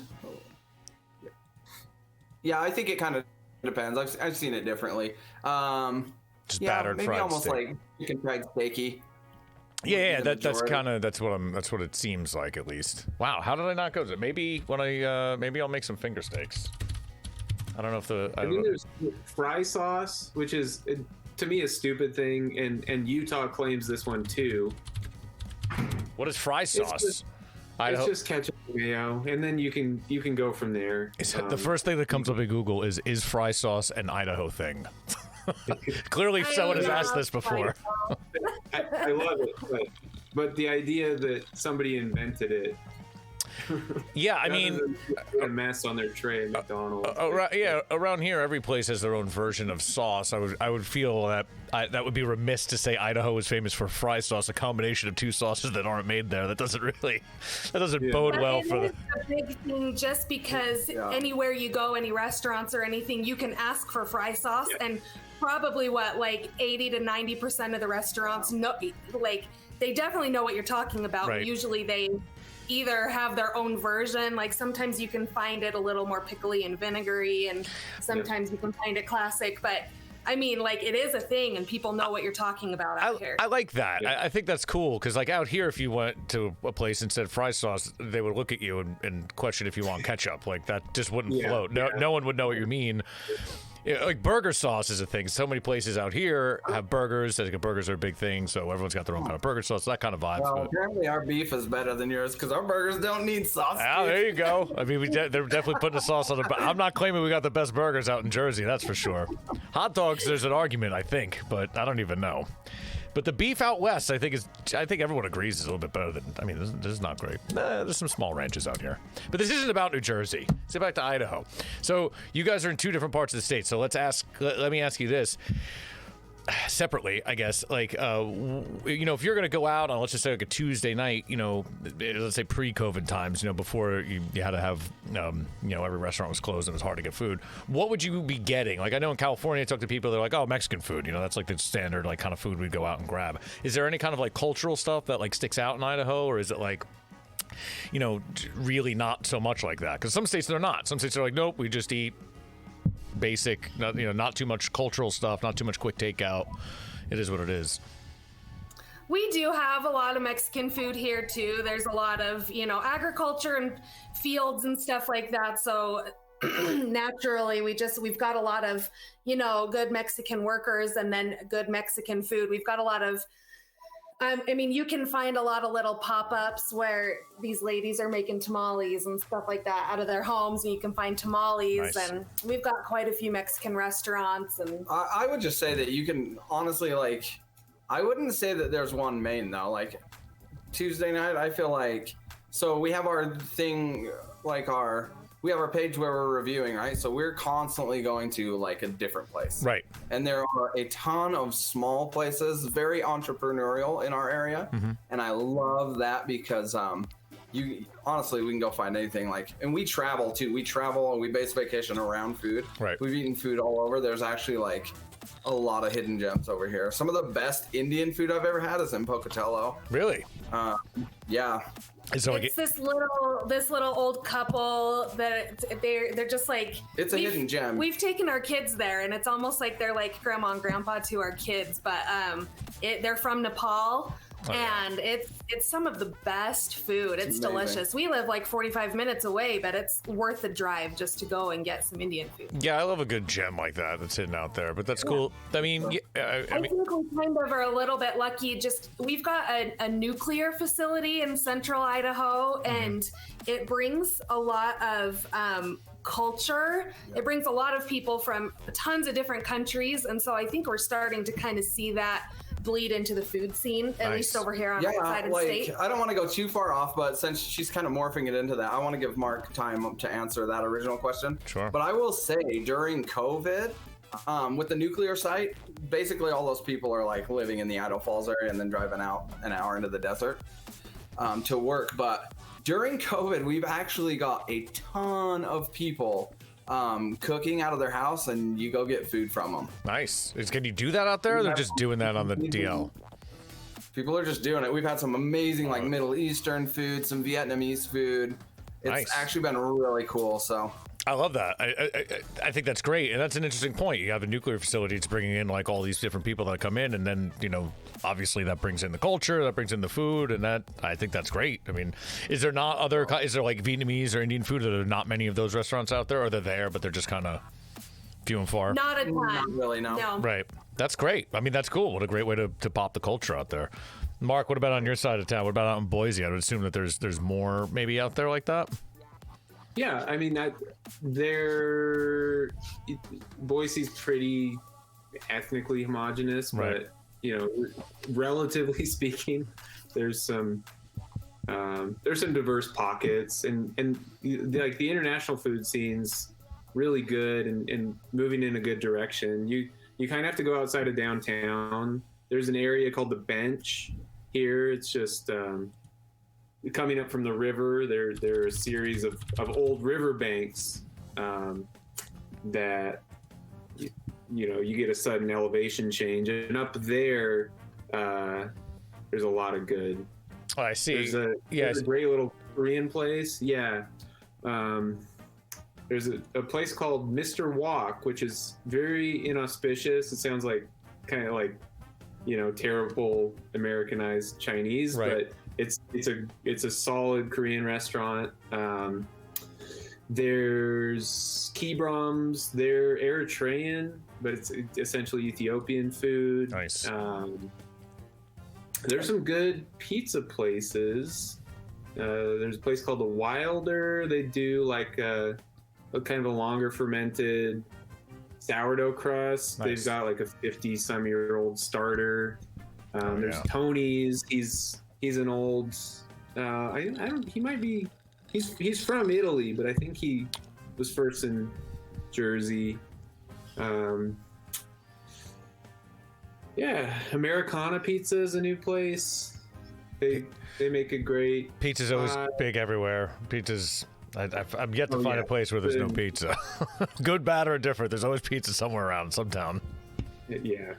Yeah, I think it kind of depends. I've seen it differently. Just battered maybe fried almost steak. like chicken fried steaky. Yeah, that's what it seems like, at least. Wow, how did I not go to it? Maybe maybe I'll make some finger steaks. I don't know if there's fry sauce, which is to me a stupid thing, and Utah claims this one too. What is fry sauce? It's just ketchup and mayo, and then you can go from there. The first thing that comes up in Google is fry sauce an Idaho thing? Clearly, someone has asked this before. I love it, but the idea that somebody invented it. Yeah, I mean, a mess on their tray at McDonald's. Around here, every place has their own version of sauce. I would feel that that would be remiss to say Idaho is famous for fry sauce, a combination of two sauces that aren't made there. That doesn't bode well for the big thing. Just because anywhere you go, any restaurants or anything, you can ask for fry sauce, and probably 80 to 90% of the restaurants know, they definitely know what you're talking about. Right. Usually they either have their own version, like sometimes you can find it a little more pickly and vinegary, and sometimes you can find it classic, but I mean, it is a thing, and people know what you're talking about out here. I like that. Yeah. I think that's cool, because out here, if you went to a place and said fry sauce, they would look at you and question if you want ketchup. That just wouldn't float. No one would know what you mean. Burger sauce is a thing. So many places out here have burgers. I think burgers are a big thing, so everyone's got their own kind of burger sauce. That kind of vibe. Well, apparently our beef is better than yours because our burgers don't need sauce. Ah, there you go. I mean, they're definitely putting the sauce on it. I'm not claiming we got the best burgers out in Jersey. That's for sure. Hot dogs, there's an argument, I think, but I don't even know. But the beef out west, I think everyone agrees is a little bit better than. I mean, this is not great. There's some small ranches out here, but this isn't about New Jersey. It's about to Idaho. So you guys are in two different parts of the state. So let me ask you this separately, I guess. If you're gonna go out on, let's just say, a Tuesday night, let's say pre-COVID times, before you had to have, every restaurant was closed and it was hard to get food. What would you be getting? I know in California, I talk to people, they're like, oh, Mexican food. That's the standard kind of food we'd go out and grab. Is there any kind of cultural stuff that sticks out in Idaho, or is it really not so much like that? Because some states they're not. Some states are like, nope, we just eat basic, not too much cultural stuff, not too much quick takeout. It is what it is. We do have a lot of Mexican food here too. There's a lot of, agriculture and fields and stuff like that. So naturally we've got a lot of, good Mexican workers and then good Mexican food. We've got a lot of you can find a lot of little pop-ups where these ladies are making tamales and stuff like that out of their homes, and you can find tamales. Nice. And we've got quite a few Mexican restaurants. And I would just say that you can honestly, I wouldn't say that there's one main though. Tuesday night, I feel so we have our thing, our we have our page where we're reviewing, right? So we're constantly going to like a different place. Right. And there are a ton of small places, very entrepreneurial in our area. And I love that because you honestly, we can go find anything and we travel too. We travel and we base vacation around food. Right. We've eaten food all over. There's actually like a lot of hidden gems over here. Some of the best Indian food I've ever had is in Pocatello. Really? Yeah. So It's this little old couple that they're just like, it's a hidden gem. We've taken our kids there, and it's almost like they're like grandma and grandpa to our kids. But they're from Nepal, and it's some of the best food. It's delicious. We live like 45 minutes away, but it's worth the drive just to go and get some Indian food. Yeah, I love a good gem like that that's hidden out there, but that's cool. I mean, I think we kind of are a little bit lucky. We've got a nuclear facility in central Idaho, and it brings a lot of culture. It brings a lot of people from tons of different countries, and so I think we're starting to kind of see that bleed into the food scene, at least over here on our side of the state. I don't want to go too far off, but since she's kind of morphing it into that, I want to give Mark time to answer that original question. Sure. But I will say, during COVID, with the nuclear site, basically all those people are like living in the Idaho Falls area and then driving out an hour into the desert to work. But during COVID, we've actually got a ton of people cooking out of their house, and you go get food from them. Nice. Can you do that out there, or they're just doing that on the DL? People are just doing it. We've had some amazing like Middle Eastern food, some Vietnamese food. It's actually been really cool. So I love that. I think that's great, and that's an interesting point. You have a nuclear facility; it's bringing in like all these different people that come in, and then obviously that brings in the culture, that brings in the food, and that I think that's great. I mean, is there like Vietnamese or Indian food? Are there not many of those restaurants out there, or they're there, but they're just kind of few and far? Not a ton. Not really, no. Right. That's great. I mean, that's cool. What a great way to pop the culture out there. Mark, what about on your side of town? What about out in Boise? I would assume that there's more maybe out there like that. Yeah, I mean, Boise's pretty ethnically homogenous, Right. but relatively speaking, there's some diverse pockets, and like the international food scene's really good and moving in a good direction. You kind of have to go outside of downtown. There's an area called the Bench here. It's just coming up from the river. There are a series of old river banks that you get a sudden elevation change, and up there there's a lot of good. Oh, I see. There's a great little Korean place. Yeah. There's a place called Mr. Wok, which is very inauspicious. It sounds like kind of like terrible Americanized Chinese, right. But it's a solid Korean restaurant. There's Kibrams. They're Eritrean, but it's essentially Ethiopian food. Nice. There's some good pizza places. There's a place called the Wilder. They do like a kind of a longer fermented sourdough crust. Nice. They've got like a 50-some-year-old starter. There's Tony's. He's an old. I don't. He might be. He's from Italy, but I think he was first in Jersey. Yeah, Americana Pizza is a new place. They make it great. Pizza's always big everywhere. Pizza's. I'm yet to find a place where there's no pizza. Good, bad, or different. There's always pizza somewhere around some town. Yeah,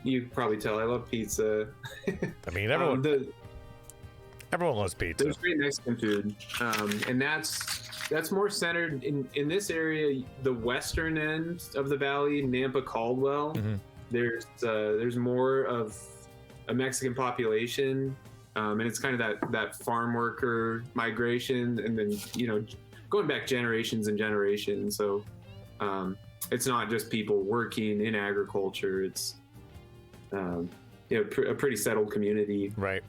you probably tell I love pizza. I mean, everyone loves pizza. There's great Mexican food, and that's more centered in this area, the western end of the valley, Nampa Caldwell. Mm-hmm. There's more of a Mexican population. And it's kind of that farm worker migration, and then going back generations and generations. So it's not just people working in agriculture. It's a pretty settled community. Right.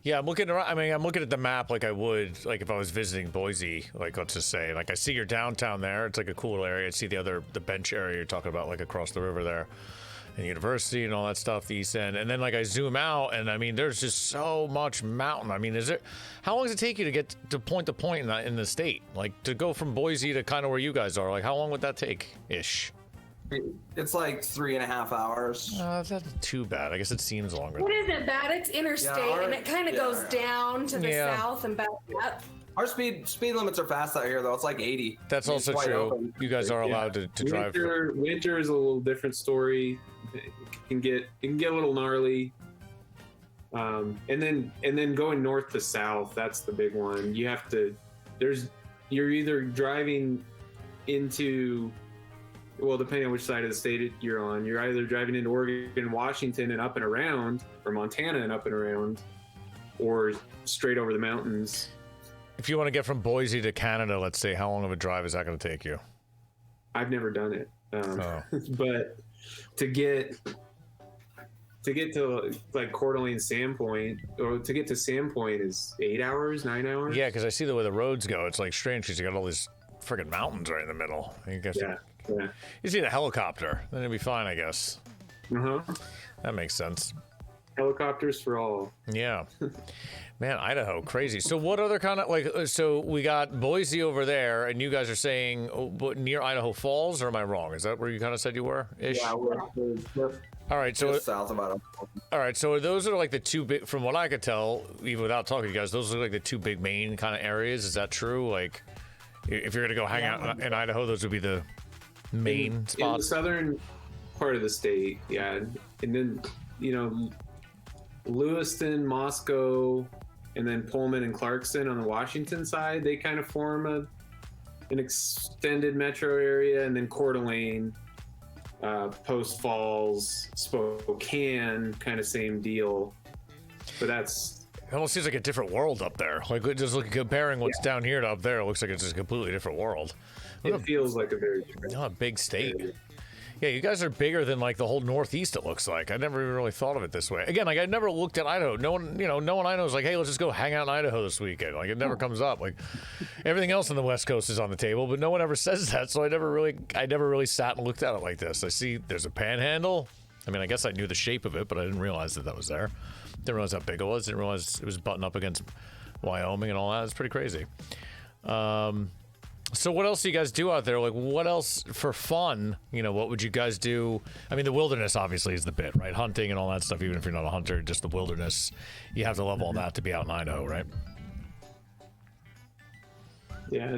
Yeah, I'm looking around. I mean, I'm looking at the map like I would, like if I was visiting Boise. Like, let's just say, like I see your downtown there. It's like a cool area. I see the Bench area you're talking about, like across the river there. and university and all that stuff, the East End. And then like I zoom out, and I mean, there's just so much mountain. I mean, how long does it take you to get to point in the state? Like to go from Boise to kind of where you guys are, like how long would that take ish? It's like 3.5 hours. That's not too bad. I guess it seems longer. It isn't bad. It's interstate, and it kind of goes down to the south and back up. Our speed limits are fast out here, though. It's like 80. That's also quite true. open. You guys are allowed to drive. Winter is a little different story. It can get a little gnarly. And then going north to south, that's the big one. You're either driving into, well, depending on which side of the state you're on, you're either driving into Oregon, Washington, and up and around, or Montana and up and around, or straight over the mountains. If you want to get from Boise to Canada, let's say, how long of a drive is that going to take you? I've never done it, but to get to like Coeur d'Alene, Sandpoint, or to get to Sandpoint is 8 hours, 9 hours. Yeah, because I see the way the roads go. It's like strange because you got all these friggin' mountains right in the middle. You see the helicopter, then it'd be fine, I guess. That makes sense. Helicopters for all. Yeah. Man, Idaho, crazy. So what other kind of, so we got Boise over there, and you guys are saying near Idaho Falls, or am I wrong? Is that where you kind of said you were? Ish? Yeah, we're all right, so south about them. All right, so those are like the two big, from what I could tell, even without talking to you guys, those are like the two big main kind of areas. Is that true? Like, if you're going to go hang out in Idaho, those would be the main spots? In the southern part of the state, yeah. And then, Lewiston, Moscow, and then Pullman and Clarkston on the Washington side, they kind of form an extended metro area. And then Coeur d'Alene, Post Falls, Spokane, kind of same deal. But it almost seems like a different world up there. Like just comparing what's down here to up there, it looks like it's just a completely different world. It feels like a very different a big state. Yeah, you guys are bigger than like the whole Northeast. It looks like. I never even really thought of it this way. Again, like I never looked at Idaho. No one I know is like, hey, let's just go hang out in Idaho this weekend. Like it never comes up. Like everything else on the West Coast is on the table, but no one ever says that. So I never really sat and looked at it like this. I see there's a panhandle. I mean, I guess I knew the shape of it, but I didn't realize that was there. Didn't realize how big it was. Didn't realize it was buttoned up against Wyoming and all that. It's pretty crazy. So what else do you guys do out there? Like, what else for fun? What would you guys do? I mean, the wilderness obviously is the bit, right? Hunting and all that stuff. Even if you're not a hunter, just the wilderness, you have to love all that to be out in Idaho, right? Yeah.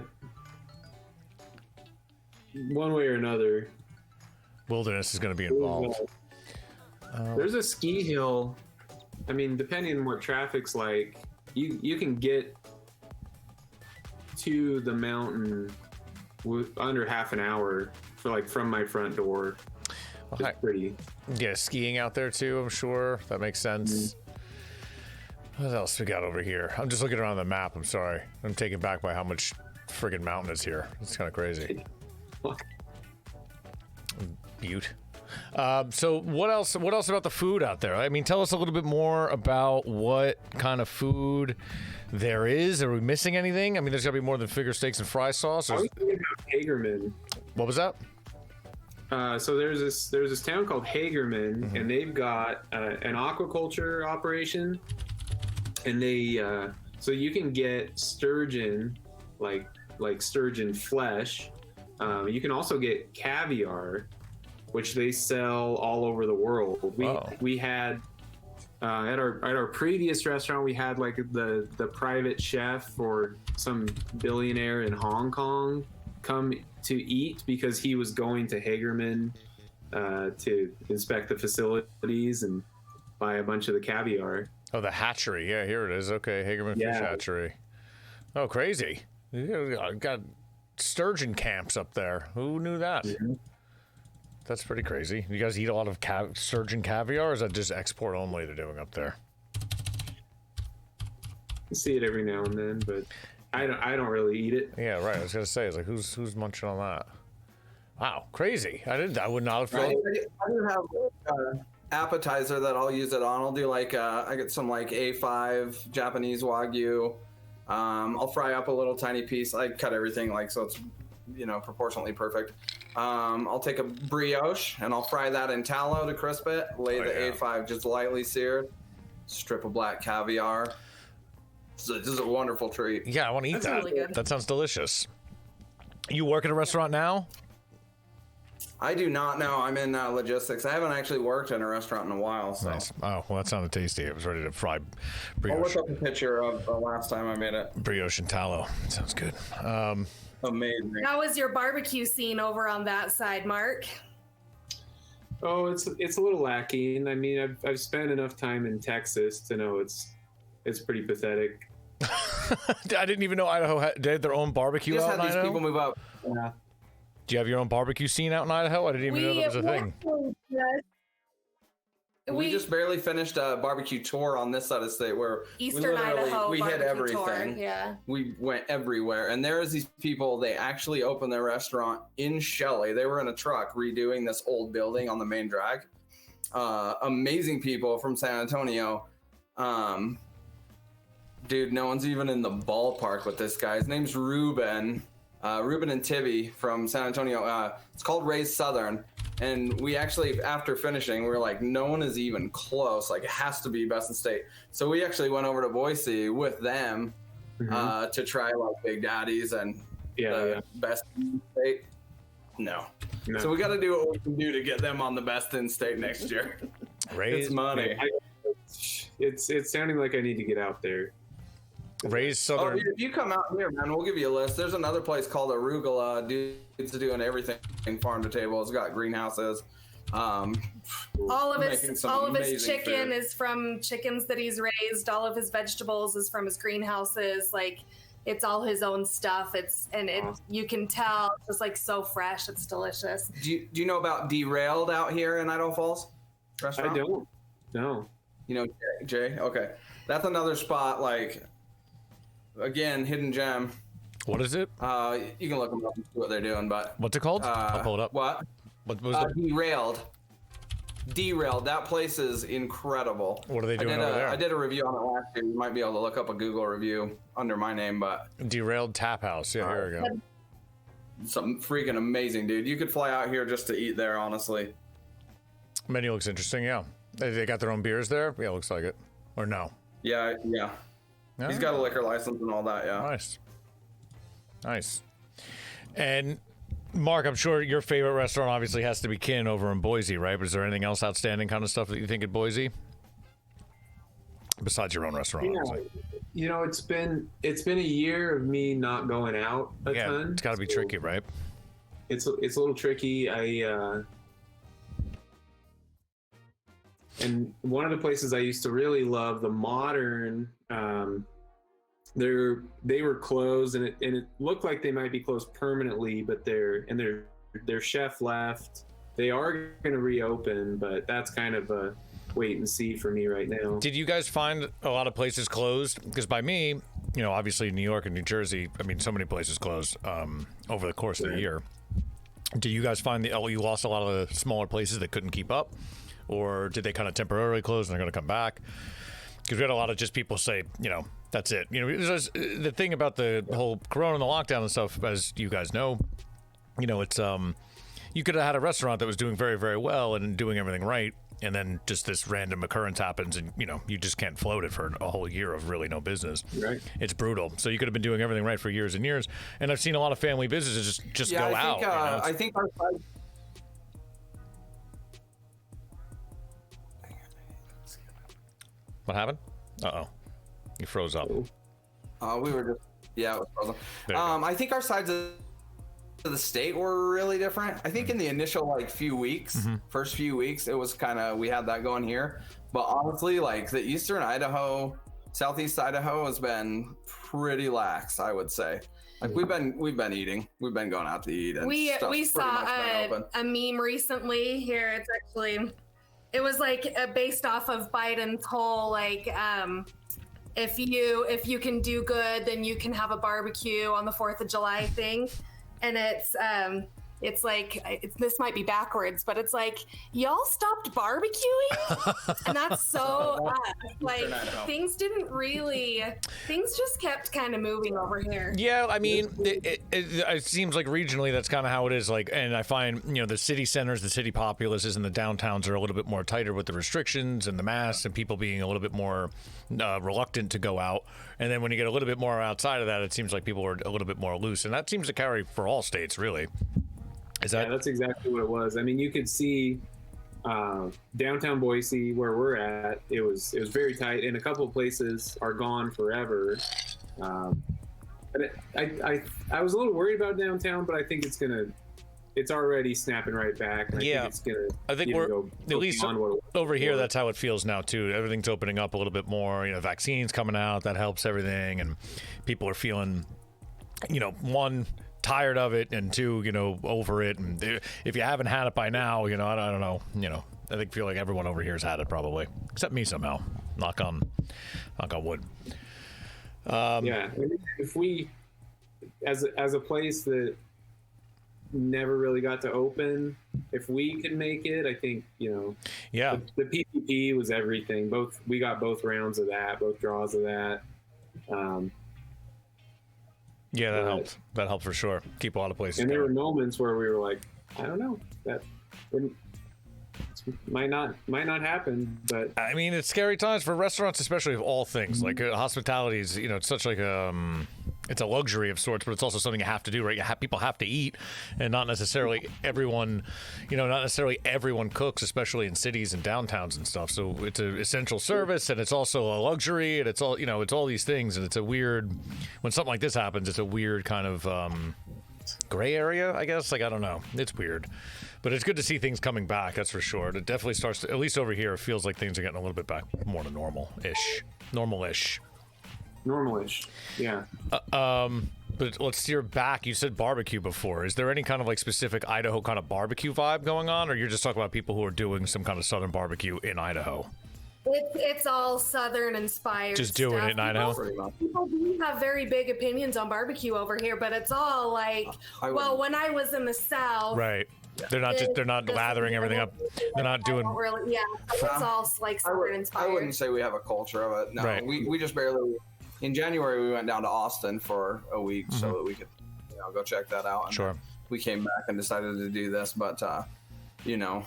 One way or another, wilderness is going to be involved. There's a ski hill. I mean, depending on what traffic's like, you can get to the mountain with under half an hour from my front door. It's pretty. Yeah, skiing out there too, I'm sure. That makes sense. What else we got over here? I'm just looking around the map. I'm sorry. I'm taken back by how much friggin' mountain is here. It's kind of crazy. Butte. So what else about the food out there? I mean, tell us a little bit more about what kind of food there is. Are we missing anything? I mean, there's got to be more than finger steaks and fry sauce. I was thinking about Hagerman. What was that? So there's this town called Hagerman, and they've got an aquaculture operation, and they so you can get sturgeon, like sturgeon flesh. You can also get caviar, which they sell all over the world. We had at our previous restaurant, we had like the private chef or some billionaire in Hong Kong come to eat because he was going to Hagerman to inspect the facilities and buy a bunch of the caviar. Oh, the hatchery. Yeah, here it is. Okay, Hagerman Fish Hatchery. Oh, crazy. Got sturgeon camps up there. Who knew that? Mm-hmm. That's pretty crazy. You guys eat a lot of sturgeon caviar, or is that just export only they're doing up there? I see it every now and then, but I don't really eat it. Yeah, right. I was gonna say, it's like who's munching on that? Wow, crazy. I would not have thought. I do have appetizer that I'll use it on. I'll do I get some A5 Japanese Wagyu. I'll fry up a little tiny piece. I cut everything so it's proportionately perfect. I'll take a brioche and I'll fry that in tallow to crisp it. Lay the A5 just lightly seared. Strip of black caviar. This is a wonderful treat. Yeah, I want to eat that. really good. That sounds delicious. You work at a restaurant now? I do not know. I'm in logistics. I haven't actually worked in a restaurant in a while. So. Nice. Oh, well, that sounded tasty. I was ready to fry I'll brioche. look up a picture of the last time I made it. Brioche and tallow. Sounds good. Amazing. How was your barbecue scene over on that side, Mark? Oh, it's a little lacking. I mean, I've spent enough time in Texas to know it's pretty pathetic. I didn't even know Idaho they had their own barbecue You just out in had these Idaho? people move up. Yeah. Do you have your own barbecue scene out in Idaho? I didn't even know that was a thing. We just barely finished a barbecue tour on this side of the state where Eastern Idaho we hit barbecue tour, everything. yeah. We went everywhere. And there's these people, they actually opened their restaurant in Shelley. They were in a truck redoing this old building on the main drag. Amazing people from San Antonio. Dude, no one's even in the ballpark with this guy. His name's Ruben. Ruben and Tibby from San Antonio. It's called Ray's Southern. And we actually, after finishing, we were like, no one is even close. Like, it has to be best in state. So we actually went over to Boise with them to try like Big Daddy's and best in state. No. So we got to do what we can do to get them on the best in state next year. It's money. It's sounding like I need to get out there. Ray's Southern. Dude, if you come out here, man, we'll give you a list. There's another place called Arugula. Dude's doing everything farm to table. It's got greenhouses. All of his chicken is from chickens that he's raised. All of his vegetables is from his greenhouses. Like, it's all his own stuff. You can tell it's just like so fresh. It's delicious. Do you know about Derailed out here in Idaho Falls restaurant? I don't. No. You know Jay? Okay, that's another spot. Like, again, hidden gem. What is it? You can look them up and see what they're doing, but What's it called? I'll pull it up. What was it? Derailed. That place is incredible. What are they doing over there? I did a review on it last year. You might be able to look up a Google review under my name, but Derailed Tap House. Yeah, here we go. Something freaking amazing, dude. You could fly out here just to eat there, honestly. Menu looks interesting. Yeah, they got their own beers there. Yeah, looks like it. Or no? Yeah. He's got a liquor license and all that. Yeah. Nice. And Mark, I'm sure your favorite restaurant obviously has to be Kin over in Boise, right? But is there anything else outstanding kind of stuff that you think at Boise? Besides your own restaurant, obviously. You know, it's been a year of me not going out a ton. It's got to be tricky, right? It's a little tricky. And one of the places I used to really love, the Modern, they were closed, and it looked like they might be closed permanently, but their chef left. They are going to reopen, but that's kind of a wait and see for me right now. Did you guys find a lot of places closed? Because by me, you know, obviously New York and New Jersey, I mean, so many places closed over the course of the year. Do you guys find you lost a lot of the smaller places that couldn't keep up? Or did they kind of temporarily close and they're going to come back? Because we had a lot of just people say, you know, that's it. You know, the thing about the whole Corona and the lockdown and stuff, as you guys know, you know, it's you could have had a restaurant that was doing very, very well and doing everything right, and then just this random occurrence happens, and you know, you just can't float it for a whole year of really no business. Right. It's brutal. So you could have been doing everything right for years and years. And I've seen a lot of family businesses just go out. I think our side. What happened? Uh-oh. You froze up. We were just, it was frozen. I think our sides of the state were really different. I think in the initial like few weeks, first few weeks, it was kind of, we had that going here. But honestly, like the Eastern Idaho, Southeast Idaho has been pretty lax, I would say. Like we've been eating, we've been going out to eat. And we saw a meme recently here. It's actually, it was like based off of Biden's whole like, if you can do good, then you can have a barbecue on the 4th of July thing. And it's it's like this might be backwards, but it's like y'all stopped barbecuing, and that's so like things just kept kind of moving over here. Yeah, I mean, it seems like regionally that's kind of how it is. Like, and I find the city centers, the city populaces, and the downtowns are a little bit more tighter with the restrictions and the masks, and people being a little bit more reluctant to go out. And then when you get a little bit more outside of that, it seems like people are a little bit more loose, and that seems to carry for all states, really. Yeah, that's exactly what it was. I mean, you could see downtown Boise, where we're at, it was very tight, and a couple of places are gone forever. But I was a little worried about downtown, but I think it's already snapping right back. I think we're at least over here. That's how it feels now too. Everything's opening up a little bit more. Vaccines coming out, that helps everything, and people are feeling, one, tired of it, and two, over it. And if you haven't had it by now, I don't know. I feel like everyone over here has had it probably, except me somehow. Knock on wood. Yeah, if we, as a place that never really got to open, if we can make it, I think yeah, the PPP was everything. We got both rounds of that, both draws of that. Yeah, that helped. That helped for sure. Keep a lot of places. And there were moments where we were like, I don't know, that might not happen. But I mean, it's scary times for restaurants, especially of all things. Like hospitality is, it's such like it's a luxury of sorts, but it's also something you have to do, right? People have to eat, and not necessarily everyone, cooks, especially in cities and downtowns and stuff. So it's an essential service, and it's also a luxury, and it's all, it's all these things. And it's a weird, when something like this happens, it's a weird kind of gray area, I guess. Like, I don't know. It's weird. But it's good to see things coming back, that's for sure. It definitely starts to, at least over here, it feels like things are getting a little bit back more to normal-ish. Normal-ish, yeah. But let's steer back. You said barbecue before. Is there any kind of like specific Idaho kind of barbecue vibe going on, or you're just talking about people who are doing some kind of southern barbecue in Idaho? It's all southern inspired. Just doing stuff. it in Idaho. People do have very big opinions on barbecue over here, but it's all like, when I was in the South, right? They're not lathering everything up. They're not doing. Really, yeah, it's all like southern inspired. I wouldn't say we have a culture of it. No, right. we just barely. In January, we went down to Austin for a week so that we could, go check that out. And sure. We came back and decided to do this, but no.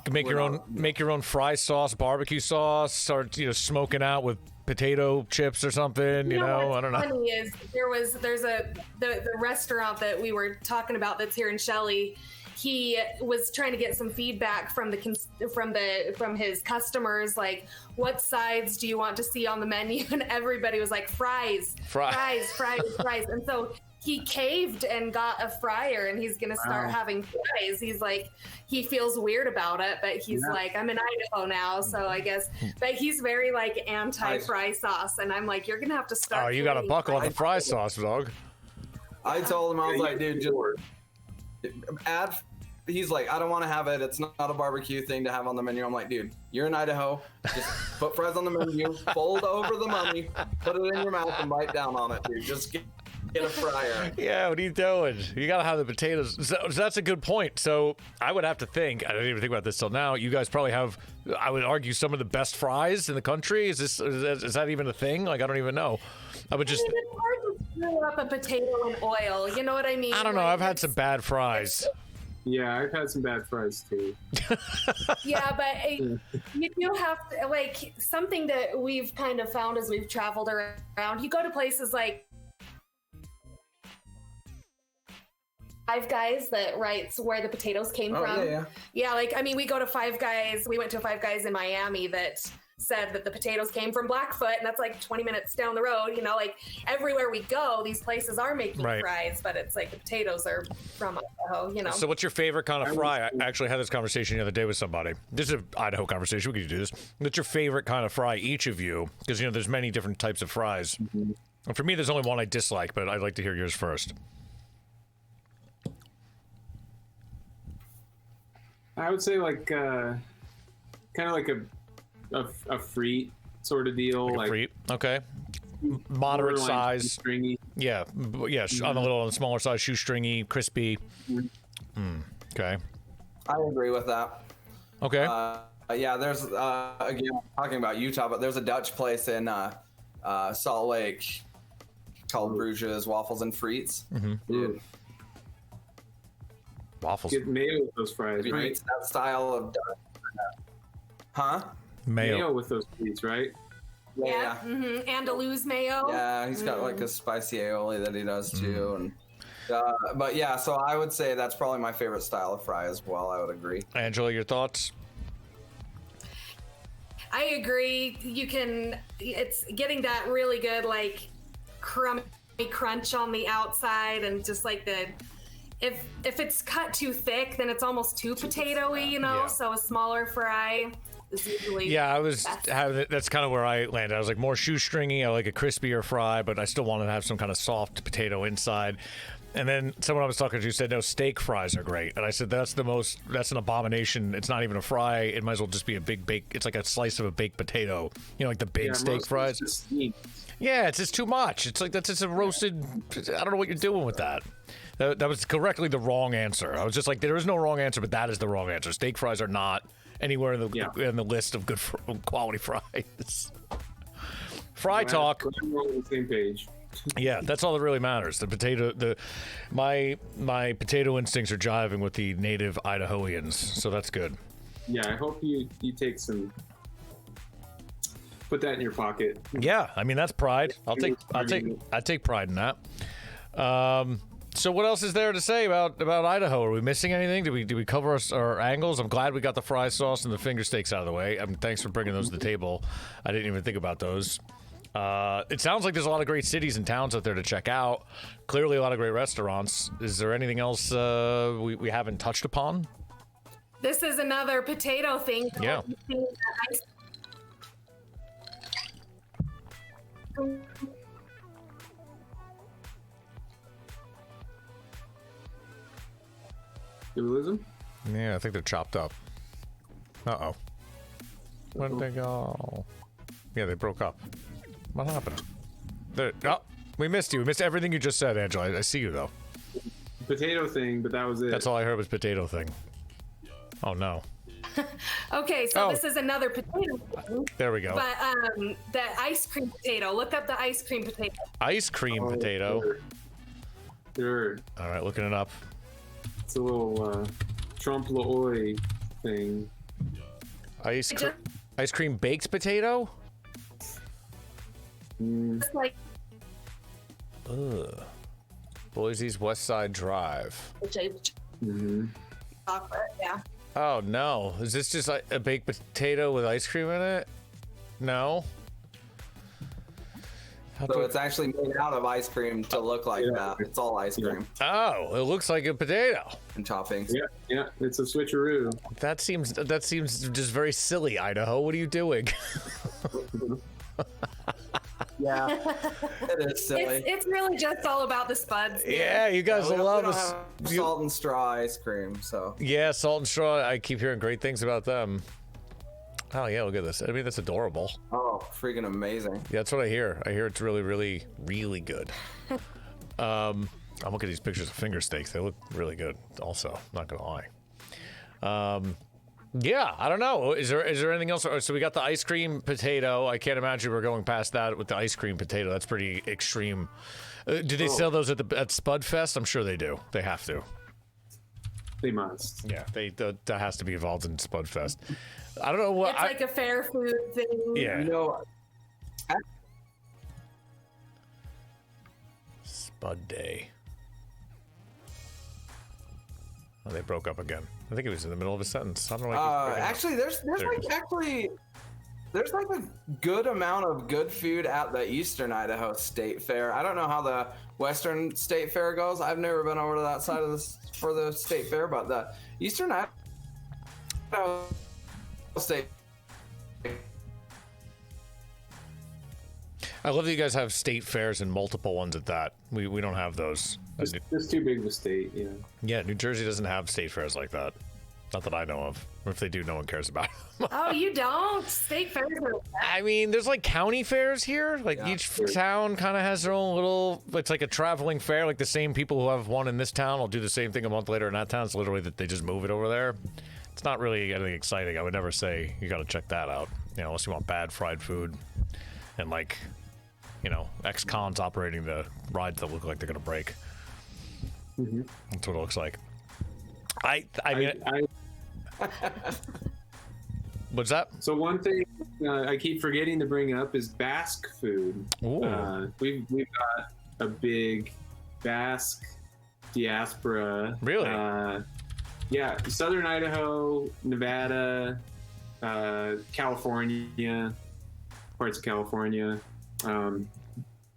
Make your own fry sauce, barbecue sauce. Start smoking out with potato chips or something. I don't know. Funny is there's the restaurant that we were talking about that's here in Shelley. He was trying to get some feedback from his customers, like, what sides do you want to see on the menu? And everybody was like, fries. And so he caved and got a fryer, and he's gonna start having fries. He's like, he feels weird about it, but he's like, I'm in Idaho now, so I guess. But he's very like anti-fry sauce, and I'm like, you're gonna have to start. Oh, you got to buckle on the fry sauce, dog. I told him, I was like, dude, just add. He's like, I don't want to have it. It's not a barbecue thing to have on the menu. I'm like, dude, you're in Idaho. Just put fries on the menu, fold over the money, put it in your mouth, and bite down on it, dude. Just get a fryer. Yeah, what are you doing? You gotta have the potatoes. So that's a good point. So I would have to think. I didn't even think about this till now. You guys probably have, I would argue, some of the best fries in the country. Is that even a thing? Like, I don't even know. I would just. It's hard to screw up a potato in oil. You know what I mean? I don't know. I've had some bad fries. Yeah, I've had some bad fries too. Yeah, but you do have to, like, something that we've kind of found as we've traveled around. You go to places like Five Guys that writes where the potatoes came from. Yeah, like, I mean, we go to Five Guys. We went to Five Guys in Miami that said that the potatoes came from Blackfoot, and that's like 20 minutes down the road. Like, everywhere we go, these places are making fries, but it's like the potatoes are from Idaho. So what's your favorite kind of fry? I actually had this conversation the other day with somebody. This is an Idaho conversation. We could do this. What's your favorite kind of fry, each of you? Because there's many different types of fries. And for me, there's only one I dislike, but I'd like to hear yours first. I would say like kind of like a frite sort of deal, like a frite. Okay. Moderate size. Stringy. Yeah, yeah, on the smaller side, shoestringy, crispy. Okay. I agree with that. Okay. Yeah, there's again talking about Utah, but there's a Dutch place in Salt Lake called Bruges Waffles and Frites. Dude, Waffles. Get mayo with those fries, right? Frites, that style of Dutch. Huh? Mayo. with those frites, right? Yeah. Andalous mayo. Yeah, he's got like a spicy aioli that he does too, and but yeah, so I would say that's probably my favorite style of fry as well. I would agree. Angela, your thoughts? I agree. It's getting that really good, like, crummy crunch on the outside, and just like if it's cut too thick, then it's almost too potatoey, you know? Yeah. So a smaller fry is usually Yeah, I was best. that's kind of where I landed. I was like more shoestringy. I like a crispier fry, but I still wanted to have some kind of soft potato inside. And then someone I was talking to said, no, steak fries are great. And I said, that's an abomination. It's not even a fry. It might as well just be a big it's like a slice of a baked potato. You know, like the big steak fries. Yeah, it's just too much. It's like, that's just a roasted, I don't know what you're doing with that. That was correctly the wrong answer. I was just like, there is no wrong answer, but that is the wrong answer. Steak fries are not anywhere in the list of good quality fries. Fry talk. We're on the same page. Yeah, that's all that really matters. My potato instincts are jiving with the native Idahoans, so that's good. Yeah, I hope you take some. Put that in your pocket. Yeah, I mean that's pride. I take pride in that. So what else is there to say about Idaho? Are we missing anything? Did we cover our angles? I'm glad we got the fry sauce and the finger steaks out of the way. Thanks for bringing those to the table. I didn't even think about those. It sounds like there's a lot of great cities and towns out there to check out. Clearly a lot of great restaurants. Is there anything else we haven't touched upon? This is another potato thing. Yeah. Did we lose them? Yeah, I think they're chopped up. Uh-oh. Where'd they go? Yeah, they broke up. What happened? We missed you. We missed everything you just said, Angela. I see you, though. Potato thing, but that was it. That's all I heard was potato thing. Oh, no. Okay, so this is another potato thing. There we go. But the ice cream potato. Look up the ice cream potato. Ice cream potato. Sure. All right, looking it up. It's a little Trump Loy thing. Ice cream baked potato? It's like Ugh. Boise's West Side Drive. chocolate, yeah. Oh, no. Is this just like a baked potato with ice cream in it? No. So it's actually made out of ice cream to look like that. It's all ice cream Oh, it looks like a potato. and toppings. Yeah, it's a switcheroo. That seems just very silly, Idaho. What are you doing? Yeah, it is silly. It's really just all about the spuds. Yeah, you guys We love don't us. have salt and straw ice cream, so Yeah, Salt and Straw. I keep hearing great things about them. Oh yeah, look at this. I mean, that's adorable. oh, freaking amazing. Yeah, that's what I hear. I hear it's really, really, really good. I'm looking at these pictures of finger steaks. They look really good. Also, not gonna lie. Yeah, I don't know. Is there anything else? So we got the ice cream potato. I can't imagine we're going past that with the ice cream potato. That's pretty extreme. Do they sell those at Spud Fest? I'm sure they do. They have to. They must. Yeah, that has to be involved in Spud Fest. I don't know what. It's like a fair food thing. Yeah. You know, Spud Day. Oh, they broke up again. I think it was in the middle of a sentence. I don't know. actually, there's like a good amount of good food at the Eastern Idaho State Fair. I don't know how the Western State Fair goes. I've never been over to that side of for the State Fair, but the Eastern Idaho State. I love that you guys have state fairs and multiple ones at that. We don't have those. It's too big of a state, yeah. Yeah, New Jersey doesn't have state fairs like that. Not that I know of. Or if they do, no one cares about them. Oh, you don't? State fairs are I mean, there's like county fairs here. Like each town kind of has their own little. It's like a traveling fair. Like the same people who have one in this town will do the same thing a month later in that town. It's literally that they just move it over there. It's not really anything exciting. I would never say you got to check that out. You know, unless you want bad fried food and like, you know, ex-cons operating the rides that look like they're gonna break. That's what it looks like. I mean. What's that? So one thing I keep forgetting to bring up is Basque food. We've got a big Basque diaspora. Really? Yeah, Southern Idaho, Nevada, California, parts of California.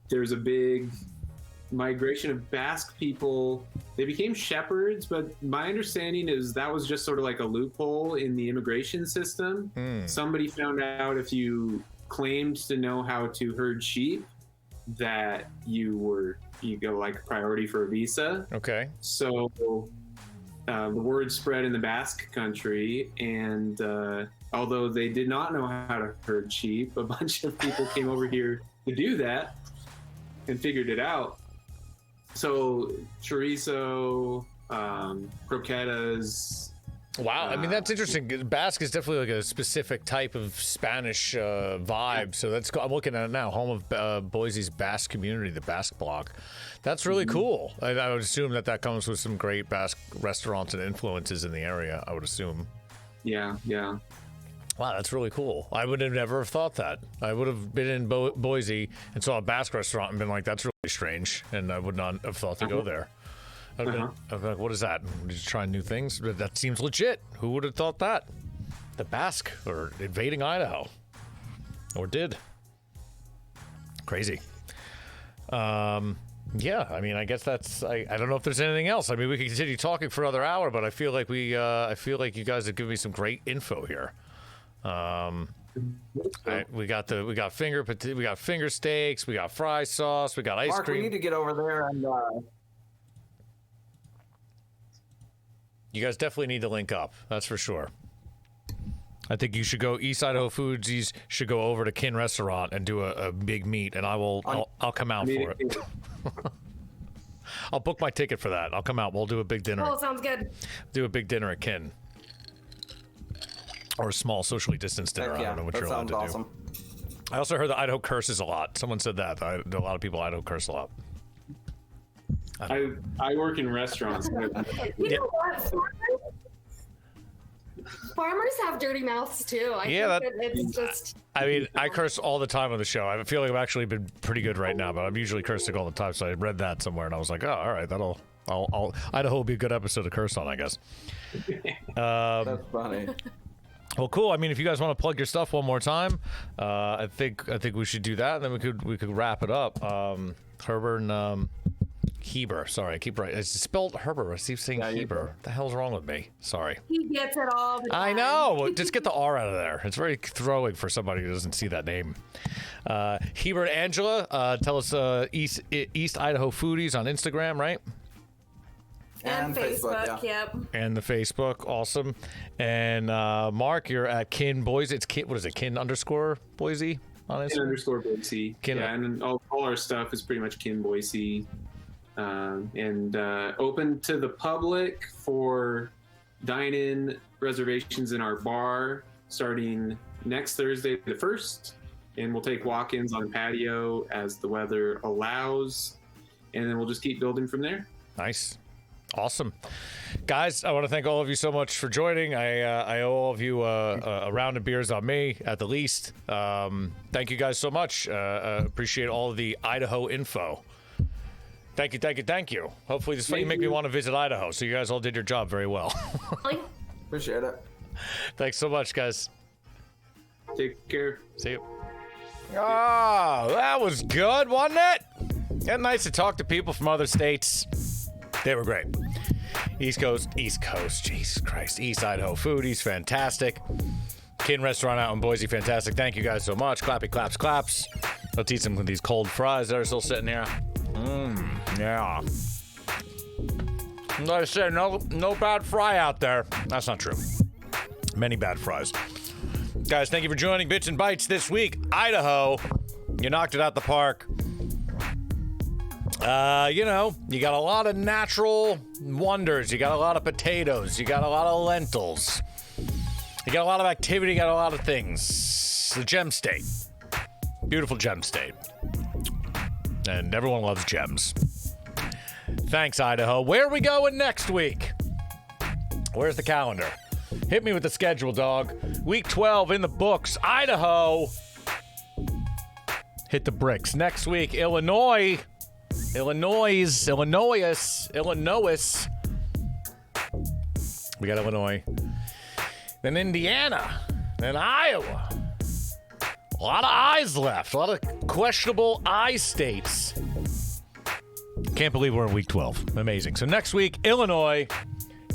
There's a big migration of Basque people. They became shepherds, but my understanding is that was just sort of like a loophole in the immigration system. Somebody found out if you claimed to know how to herd sheep, that you go like priority for a visa. Okay. So the word spread in the Basque country, and although they did not know how to herd sheep, a bunch of people came over here to do that and figured it out. So chorizo, croquetas. Wow, I mean that's interesting. Basque is definitely like a specific type of Spanish vibe. So that's I'm looking at it now. Home of Boise's Basque community, the Basque Block. That's really cool. I would assume that comes with some great Basque restaurants and influences in the area. I would assume. Yeah. Wow, that's really cool. I would have never have thought that. I would have been in Boise and saw a Basque restaurant and been like, that's really strange, and I would not have thought to go there. I'd been like, what is that? Just trying new things? But that seems legit. Who would have thought that? The Basque are invading Idaho. Or did. Crazy. Yeah, I mean, I guess that's. I don't know if there's anything else. I mean, we could continue talking for another hour, but I feel like you guys have given me some great info here. We got finger steaks, we got fry sauce, we got ice Mark, cream. we need to get over there and You guys definitely need to link up. That's for sure. I think you should go. East Idaho Foodsies should go over to Kin Restaurant and do a big meet, and I'll come out for it. I'll book my ticket for that. I'll come out. We'll do a big dinner. Oh, sounds good. Do a big dinner at Kin. Or a small socially distanced dinner. I don't know what you're allowed to do. I also heard that Idaho curses a lot. Someone said that. A lot of people in Idaho curse a lot. I work in restaurants. You know what? Farmers have dirty mouths too. I mean, I curse all the time on the show. I feel like I've actually been pretty good right now, but I'm usually cursing all the time. So I read that somewhere, and I was like, oh, all right, Idaho will be a good episode to curse on, I guess. that's funny. Well, cool. I mean, if you guys want to plug your stuff one more time, I think we should do that, and then we could wrap it up. Herbert and Heber. Sorry, I keep right. It's spelled Herbert. I keep saying Heber. What the hell's wrong with me? Sorry. He gets it all the time. I know. Just get the R out of there. It's very throwing for somebody who doesn't see that name. Heber and Angela, tell us East Idaho Foodies on Instagram, right? And Facebook, yep. And the Facebook, awesome. And Mark, you're at Kin Boise. It's Kin. What is it? Kin _ Boise on Instagram. Kin _ Boise. And all our stuff is pretty much Kin Boise. And open to the public for dine-in reservations in our bar starting next Thursday the 1st. And we'll take walk-ins on the patio as the weather allows. And then we'll just keep building from there. Nice. Awesome. Guys, I want to thank all of you so much for joining. I owe all of you a round of beers on me, at the least. Thank you guys so much. Appreciate all of the Idaho info. Thank you. Hopefully this will make me want to visit Idaho. So you guys all did your job very well. Appreciate it. Thanks so much, guys. Take care. See you. Oh, that was good, wasn't it? It's nice to talk to people from other states. They were great. East Coast, Jesus Christ. East Idaho Foodies, fantastic. Kin Restaurant out in Boise, fantastic. Thank you guys so much. Clappy claps, claps. Let's eat some of these cold fries that are still sitting here. Yeah. Like I said, no bad fry out there. That's not true. Many bad fries. Guys, thank you for joining Bits and Bytes this week. Idaho, you knocked it out the park. You know, you got a lot of natural wonders. You got a lot of potatoes. You got a lot of lentils. You got a lot of activity. You got a lot of things. The gem state. Beautiful gem state. And everyone loves gems. Thanks, Idaho. Where are we going next week? Where's the calendar? Hit me with the schedule, dog. Week 12 in the books. Idaho. Hit the bricks. Next week, Illinois. Illinois. We got Illinois. Then Indiana. Then Iowa. A lot of I's left. A lot of questionable I states. Can't believe we're in week 12. Amazing. So next week, Illinois.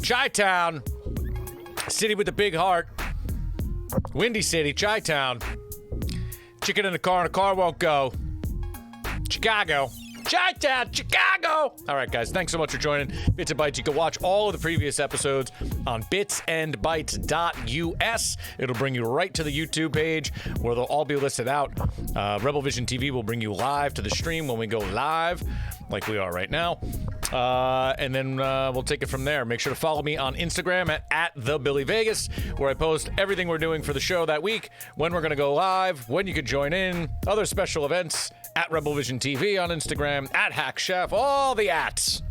Chi-Town. City with the big heart. Windy City. Chi-Town. Chicken in the car won't go. Chicago. Chi-Town, Chicago. All right, guys, thanks so much for joining Bits and Bytes. You can watch all of the previous episodes on bitsandbytes.us. It'll bring you right to the YouTube page where they'll all be listed out. Rebel Vision TV will bring you live to the stream when we go live, like we are right now. And then we'll take it from there. Make sure to follow me on Instagram at @TheBillyVegas, where I post everything we're doing for the show that week, when we're going to go live, when you can join in, other special events, at Rebel Vision TV on Instagram, at Hack Chef, all the ats.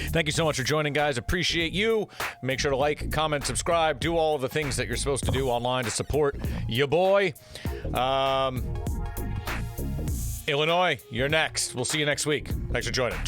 Thank you so much for joining, guys. Appreciate you. Make sure to like, comment, subscribe, do all of the things that you're supposed to do online to support your boy. Illinois, you're next. We'll see you next week. Thanks for joining.